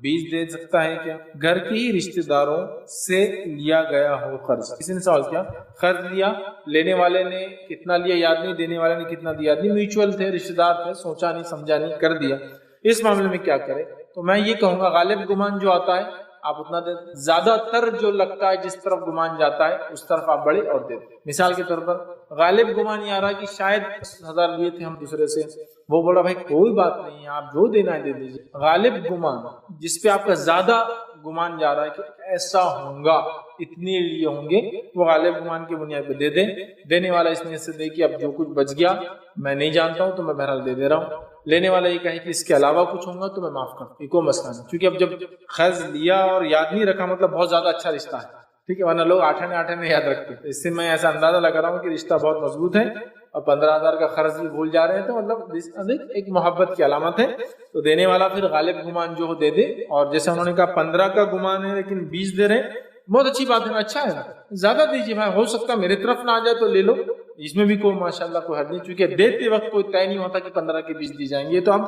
20 دے سکتا ہے کیا؟ گھر کے ہی رشتہ داروں سے لیا گیا ہو قرض. کسی نے سوال کیا قرض لیا، لینے والے نے کتنا لیا یاد نہیں، دینے والے نے کتنا دیا نہیں، میوچول تھے، رشتہ دار تھے، سوچا نہیں سمجھا نہیں کر دیا. اس معاملے میں کیا کرے؟ تو میں یہ کہوں گا غالب گمان جو آتا ہے آپ اتنا دے، زیادہ تر جو لگتا ہے جس طرف گمان جاتا ہے اس طرف آپ بڑے اور دے. مثال کے طور پر غالب گمان یہ آ رہا کہ شاید 10,000 لیے تھے ہم دوسرے سے، وہ بولا بھائی کوئی بات نہیں آپ جو دینا ہے دے دیجیے. غالب گمان جس پہ آپ کا زیادہ گمان جا رہا ہے کہ ایسا ہوگا، اتنے لیے ہوں گے، وہ غالب گمان کی بنیاد پہ دے دیں. دینے والا اس نیت سے دے کہ اب جو کچھ بچ گیا میں نہیں جانتا ہوں تو میں بہرحال دے رہا ہوں. لینے والا یہ کہے کہ اس کے علاوہ کچھ ہوگا تو میں معاف کرتا ہوں، کوئی مسئلہ نہیں. کیونکہ اب جب قرض لیا اور یاد نہیں رکھا مطلب بہت زیادہ اچھا رشتہ ہے، ٹھیک ہے، ورنہ لوگ 8 آنے یاد رکھتے ہیں. اس سے میں ایسا اندازہ لگا رہا ہوں کہ رشتہ بہت مضبوط ہے، اور 15,000 کا قرض بھی بھول جا رہے ہیں تو مطلب ایک محبت کی علامت ہے. تو دینے والا پھر غالب گمان جو دے دے. اور جیسے انہوں نے کہا 15 کا گمان ہے لیکن 20 دے رہے ہیں، بہت اچھی بات ہے، اچھا ہے، زیادہ دیجیے بھائی، ہو سکتا ہے میرے طرف نہ آ جائے تو لے لو، اس میں بھی کوئی ماشاءاللہ کوئی حد نہیں. چونکہ دیتے وقت کوئی طے نہیں ہوتا کہ 15 کے 20 دی جائیں گے. تو اب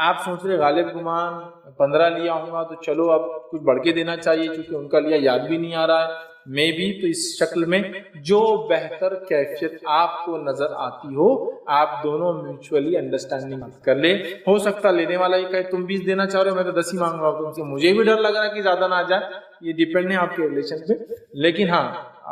آپ سوچ رہے غالب گمان 15 لیا ہوں گا تو چلو اب کچھ بڑھ کے دینا چاہیے، چونکہ ان کا لیا یاد بھی نہیں آ رہا ہے، میں بھی تو اس شکل میں جو بہتر کیفیت آپ کو نظر آتی ہو آپ دونوں میوچولی انڈرسٹینڈنگ کر لیں. ہو سکتا لینے والا یہ کہے تم 20 دینا چاہ رہے ہو میں تو 10 ہی مانگ رہا ہوں تم سے, مجھے بھی ڈر لگ رہا ہے کہ زیادہ نہ آ جائے, یہ ڈیپینڈ ہے آپ کے ریلیشن پہ. لیکن ہاں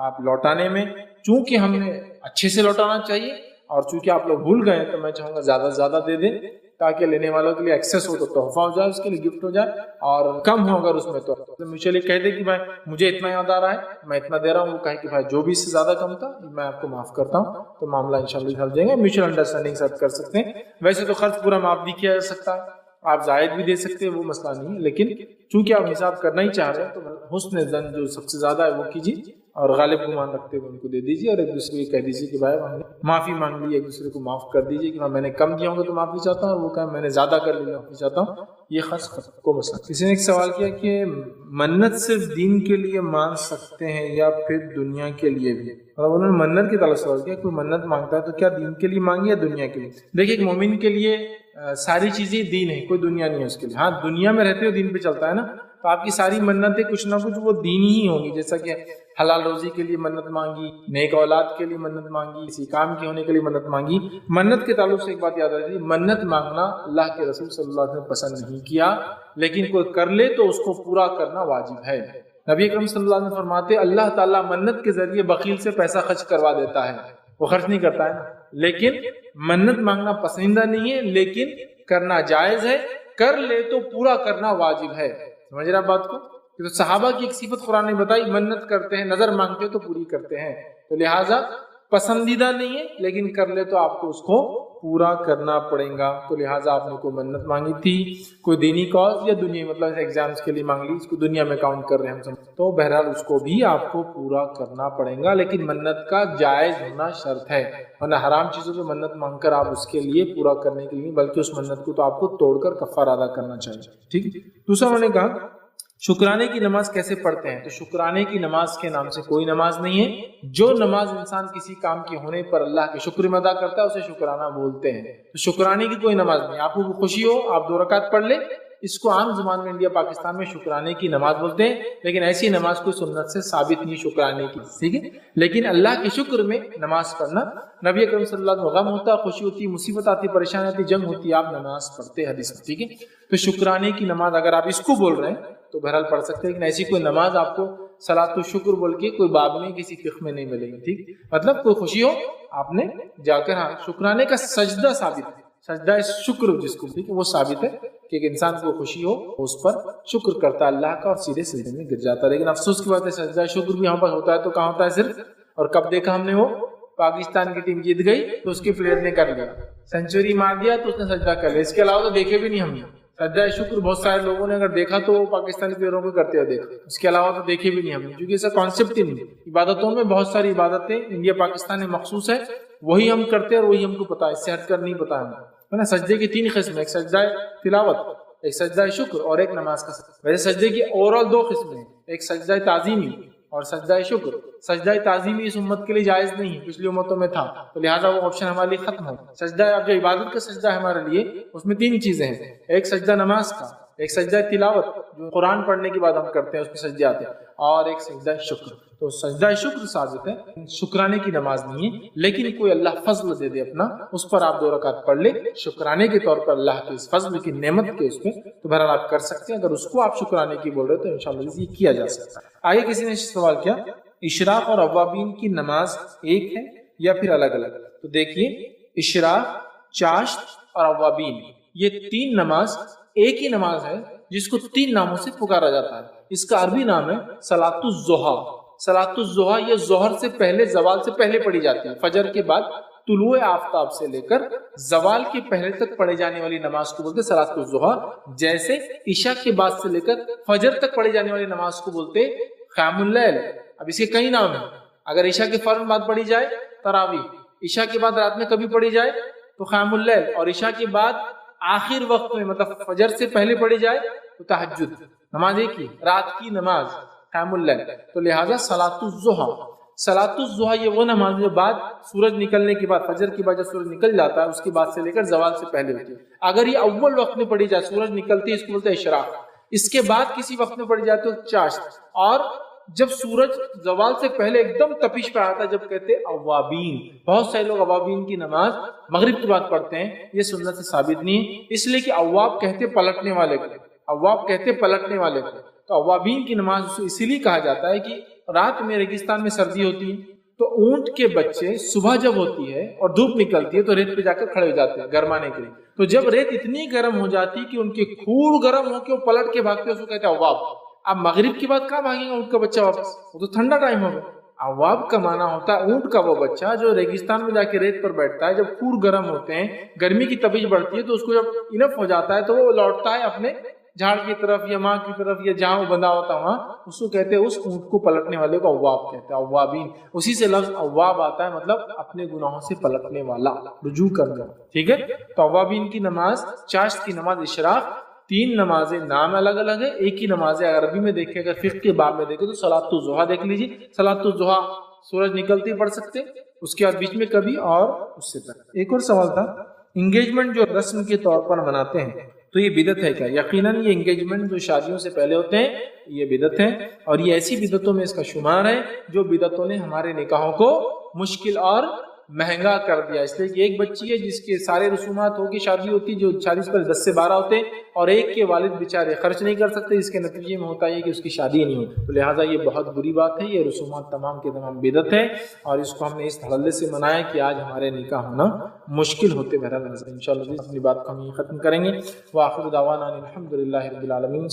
آپ لوٹانے میں چونکہ ہم نے اچھے سے لوٹانا چاہیے اور چونکہ آپ لوگ بھول گئے تو میں چاہوں گا زیادہ سے زیادہ دے دیں تاکہ لینے والوں کے لیے ایکسیس ہو تو تحفہ ہو جائے, اس کے لیے گفٹ ہو جائے, اور کم ہو اگر اس میں تو میوچولی کہہ دے کہ بھائی مجھے اتنا یاد آ رہا ہے میں اتنا دے رہا ہوں, وہ کہے کہ بھائی جو بھی اس سے زیادہ کم تھا میں آپ کو معاف کرتا ہوں, تو معاملہ انشاءاللہ حل جائے گا. میوچل انڈرسٹینڈنگ سب کر سکتے ہیں. ویسے تو خرچ پورا معاف بھی کیا جا سکتا ہے, آپ زائد بھی دے سکتے ہیں, وہ مسئلہ نہیں ہے, لیکن چونکہ آپ حساب کرنا ہی چاہ رہے ہیں تو حسن ظن جو سب سے زیادہ ہے وہ کیجیے اور غالب گمان رکھتے ہوئے ان کو دے دیجیے, اور ایک دوسرے کو کہہ دیجیے کہ بھائی ہم نے معافی مانگ لی, ایک دوسرے کو معاف کر دیجیے کہ میں نے کم دیا ہوں گا تو معافی چاہتا ہوں, اور وہ کہا میں نے زیادہ کر لیا معافی چاہتا ہوں. یہ خاص کو مسئلہ. کسی نے ایک سوال کیا کہ منت صرف دین کے لیے مانگ سکتے ہیں یا پھر دنیا کے لیے بھی, مطلب انہوں نے منت کے تعلق سوال کیا کوئی منت مانگتا ہے تو کیا دین کے لیے مانگے یا دنیا کے لیے. دیکھیے ایک مومن کے لیے ساری چیزیں دین ہے, کوئی دنیا نہیں ہے اس کے لیے. ہاں دنیا میں رہتے ہو دین پہ چلتا ہے نا, تو آپ کی ساری منتیں کچھ نہ کچھ وہ دینی ہی ہوں گی, جیسا کہ حلال روزی کے لیے منت مانگی, نیک اولاد کے لیے منت مانگی, کسی کام کے ہونے کے لیے منت مانگی. منت کے تعلق سے ایک بات یاد رکھیے, منت مانگنا اللہ کے رسول صلی اللہ علیہ وسلم نے پسند نہیں کیا, لیکن کوئی کر لے تو اس کو پورا کرنا واجب ہے. نبی اکرم صلی اللہ علیہ وسلم فرماتے اللہ تعالیٰ منت کے ذریعے بخیل سے پیسہ خرچ کروا دیتا ہے, وہ خرچ نہیں کرتا ہے نا, لیکن منت مانگنا پسندیدہ نہیں ہے لیکن کرنا جائز ہے, کر لے تو پورا کرنا واجب ہے. سمجھ رہے آپ بات کو؟ تو صحابہ کی ایک صفت قرآن نے بتائی, منت کرتے ہیں, نظر مانگتے تو پوری کرتے ہیں, تو لہٰذا پسندیدہ نہیں ہے لیکن کر لے تو آپ کو اس کو پورا کرنا پڑے گا. تو لہٰذا آپ نے کوئی منت مانگی تھی, کوئی دینی کاز یا دنیا مطلب ایگزامس کے لیے مانگ لی, اس کو دنیا میں کاؤنٹ کر رہے ہیں ہم سب, تو بہرحال اس کو بھی آپ کو پورا کرنا پڑے گا, لیکن منت کا جائز ہونا شرط ہے, ورنہ حرام چیزوں پہ منت مانگ کر آپ اس کے لیے پورا کرنے کے لیے بلکہ اس منت کو تو آپ کو توڑ کر کفارہ ادا کرنا چاہیے. ٹھیک. دوسرا انہوں نے کہا شکرانے کی نماز کیسے پڑھتے ہیں, تو شکرانے کی نماز کے نام سے کوئی نماز نہیں ہے. جو نماز انسان کسی کام کے ہونے پر اللہ کے شکر میں ادا کرتا ہے اسے شکرانہ بولتے ہیں. تو شکرانے کی کوئی نماز نہیں. آپ کو خوشی ہو آپ 2 رکعت پڑھ لیں, اس کو عام زبان میں انڈیا پاکستان میں شکرانے کی نماز بولتے ہیں, لیکن ایسی نماز کوئی سنت سے ثابت نہیں شکرانے کی. ٹھیک ہے, لیکن اللہ کے شکر میں نماز پڑھنا, نبی اکرم صلی اللہ علیہ وسلم غم ہوتا, خوشی ہوتی, مصیبت آتی, پریشانی آتی, جنگ ہوتی, آپ نماز پڑھتے حدیث میں. ٹھیک ہے, تو شکرانے کی نماز اگر آپ اس کو بول رہے ہیں تو بہرحال پڑھ سکتے ہیں, لیکن ایسی کوئی نماز آپ کو صلاۃ الشکر بول کے کوئی باب میں کسی فقہ میں نہیں ملے گی. ٹھیک, مطلب کوئی خوشی ہو آپ نے جا کر, ہاں شکرانے کا سجدہ ثابت ہے, سجدہ شکر جس کو, ٹھیک ہے, وہ ثابت ہے کہ ایک انسان کو خوشی ہو اس پر شکر کرتا ہے اللہ کا اور سیدھے سجدے میں گر جاتا ہے. لیکن افسوس کی بات ہے سجدہ شکر بھی یہاں پر ہوتا ہے تو کہاں ہوتا ہے صرف, اور کب دیکھا ہم نے, وہ پاکستان کی ٹیم جیت گئی تو اس کے پلیئر نے کر لیا, سینچری مار دیا تو اس نے سجدہ کر لیا, اس کے علاوہ تو دیکھے بھی نہیں ہم نے. سجدہ شکر بہت سارے لوگوں نے اگر دیکھا تو پاکستانی پلیئروں کو کرتے ہوئے دیکھا, اس کے علاوہ تو دیکھے بھی نہیں ہم نے, کیونکہ ایسا کانسیپٹ ہی نہیں. عبادتوں میں بہت ساری عبادتیں انڈیا پاکستان میں مخصوص ہے, وہی ہم کرتے ہیں اور وہی ہم کو پتا ہے, اس سے ہٹ کر نہیں پتا ہے نا. سجدے کی 3 قسم, ایک سجدہ تلاوت, ایک سجدہ شکر اور ایک نماز کا سجدہ. ویسے سجدے کی اوورال 2 قسمیں ہیں, ایک سجدہ تعظیمی اور سجدہ شکر. سجدہ تعظیمی اس امت کے لیے جائز نہیں, پچھلی امتوں میں تھا, تو لہٰذا وہ آپشن ہمارے لیے ختم ہو. سجدہ اب جو عبادت کا سجدہ ہے ہمارے لیے, اس میں 3 چیزیں ہیں, ایک سجدہ نماز کا, ایک سجدہ تلاوت جو قرآن پڑھنے کے بعد ہم کرتے ہیں اس میں سجدے آتے ہیں, اور ایک سجدہ شکر. تو سجدہ شکر ثابت ہے, شکرانے کی نماز نہیں ہے, لیکن کوئی اللہ فضل دے دے اپنا, اس پر آپ 2 رکعت پڑھ لیں شکرانے کے طور پر اللہ کے اس فضل کی نعمت کے اس پہ, تو بہرحال آپ کر سکتے ہیں. اگر اس کو آپ شکرانے کی بول رہے تو انشاءاللہ یہ کیا جا سکتا ہے. آگے کسی نے سوال کیا اشراق اور اوابین کی نماز ایک ہے یا پھر الگ الگ. تو دیکھیے اشراق, چاشت اور اوابین یہ 3 نماز ایک ہی نماز ہے جس کو 3 ناموں سے پکارا جاتا ہے. اس کا عربی نام ہے صلاۃ الضحیٰ. صلاۃ الضحیٰ یہ ظہر سے پہلے, زوال سے پہلے پڑھی جاتی ہے. فجر کے بعد طلوع آفتاب سے لے کر زوال کے پہلے تک پڑھے جانے والی نماز کو بولتے صلاۃ الضحیٰ. جیسے عشاء کے بعد سے لے کر فجر تک پڑھی جانے والی نماز کو بولتے قیام اللیل. اب اس کے کئی نام ہیں. اگر عشاء کے فوراً بعد پڑھی جائے تراویح, عشاء کے بعد رات میں کبھی پڑھی جائے تو قیام اللیل, اور عشاء کے بعد آخر وقت میں مطلب فجر سے پہلے پڑھی جائے تو تہجد. نماز ایک ہی, رات کی نماز قیام اللیل. تو لہٰذا صلاۃ الضحیٰ, صلاۃ الضحیٰ یہ وہ نماز جو بعد سورج نکلنے کے بعد, فجر کے بعد جب سورج نکل جاتا ہے اس کے بعد سے لے کر زوال سے پہلے ہوتی ہے. اگر یہ اول وقت میں پڑھی جائے, سورج نکلتی ہے, اس کو بولتے ہیں اشراق. اس کے بعد کسی وقت میں پڑھی جائے تو چاشت, اور جب سورج زوال سے پہلے ایک دم تپش پہ آتا ہے جب کہتے اوابین. بہت سارے لوگ اوابین کی نماز مغرب کے بعد پڑھتے ہیں، یہ سنت سے ثابت نہیں ہے، اس لیے کہ اواب کہتے پلٹنے والے کو، اواب کہتے پلٹنے والے کو. تو اوابین کی نماز اسی لیے کہا جاتا ہے کہ رات میں ریگستان میں سردی ہوتی ہے تو اونٹ کے بچے صبح جب ہوتی ہے اور دھوپ نکلتی ہے تو ریت پہ جا کر کھڑے ہو جاتے ہیں گرمانے کے لیے. تو جب ریت اتنی گرم ہو جاتی کہ ان کے کھوڑ گرم ہو کے وہ پلٹ کے بھاگتے ہیں، اس کو کہتے ہیں اواب. اب مغرب کے بعد کہاں بھاگے گا اونٹ کا بچہ واپس؟ وہ تو ٹھنڈا ٹائم ہوگا. اواب کا معنی ہوتا ہے اونٹ کا وہ بچہ جو ریگستان میں جا کے ریت پر بیٹھتا ہے، جب کھوڑ گرم ہوتے ہیں، گرمی کی تپش بڑھتی ہے تو اس کو جب انف ہو جاتا ہے تو وہ لوٹتا ہے اپنے جھاڑ کی طرف یا ماں کی طرف یا جہاں وہ بندھا ہوتا ہے وہاں، اس کو کہتے ہیں، اس اونٹ کو پلٹنے والے کو اواب کہتے ہیں، اوابین. اسی سے لفظ اواب آتا ہے، مطلب اپنے گناہوں سے پلٹنے والا، رجوع کرنا. ٹھیک ہے. تو اوابین کی نماز، چاشت کی نماز اشراق، 3 نمازیں نام الگ الگ ہے، ایک ہی نماز ہے. عربی میں دیکھیں، اگر فقہ کے باب میں دیکھیں تو صلاۃ الضحیٰ دیکھ لیجیے. صلاۃ الضحیٰ سورج نکلتے ہی پڑھ سکتے، اس کے بعد بیچ میں کبھی اور اس سے تک. ایک اور سوال تھا، انگیجمنٹ جو رسم کے طور پر مناتے ہیں تو یہ بدعت ہے کیا؟ یقیناً یہ انگیجمنٹ جو شادیوں سے پہلے ہوتے ہیں یہ بدعت ہے، اور یہ ایسی بدعتوں میں اس کا شمار ہے جو بدعتوں نے ہمارے نکاحوں کو مشکل اور مہنگا کر دیا. اس لیے کہ ایک بچی ہے جس کے سارے رسومات ہو کے شادی ہوتی، جو شادی پر 10 سے 12 ہوتے، اور ایک کے والد بیچارے خرچ نہیں کر سکتے، اس کے نتیجے میں ہوتا ہے کہ اس کی شادی نہیں ہوتی. تو لہٰذا یہ بہت بری بات ہے، یہ رسومات تمام کے تمام بدعت ہے، اور اس کو ہم نے اس حوالے سے منایا کہ آج ہمارے نکاح ہونا مشکل ہوتے. بہرحال انشاءاللہ اپنی بات کو ہم یہ ختم کریں گے. وآخر دعوانا الحمدللہ رب العالمین.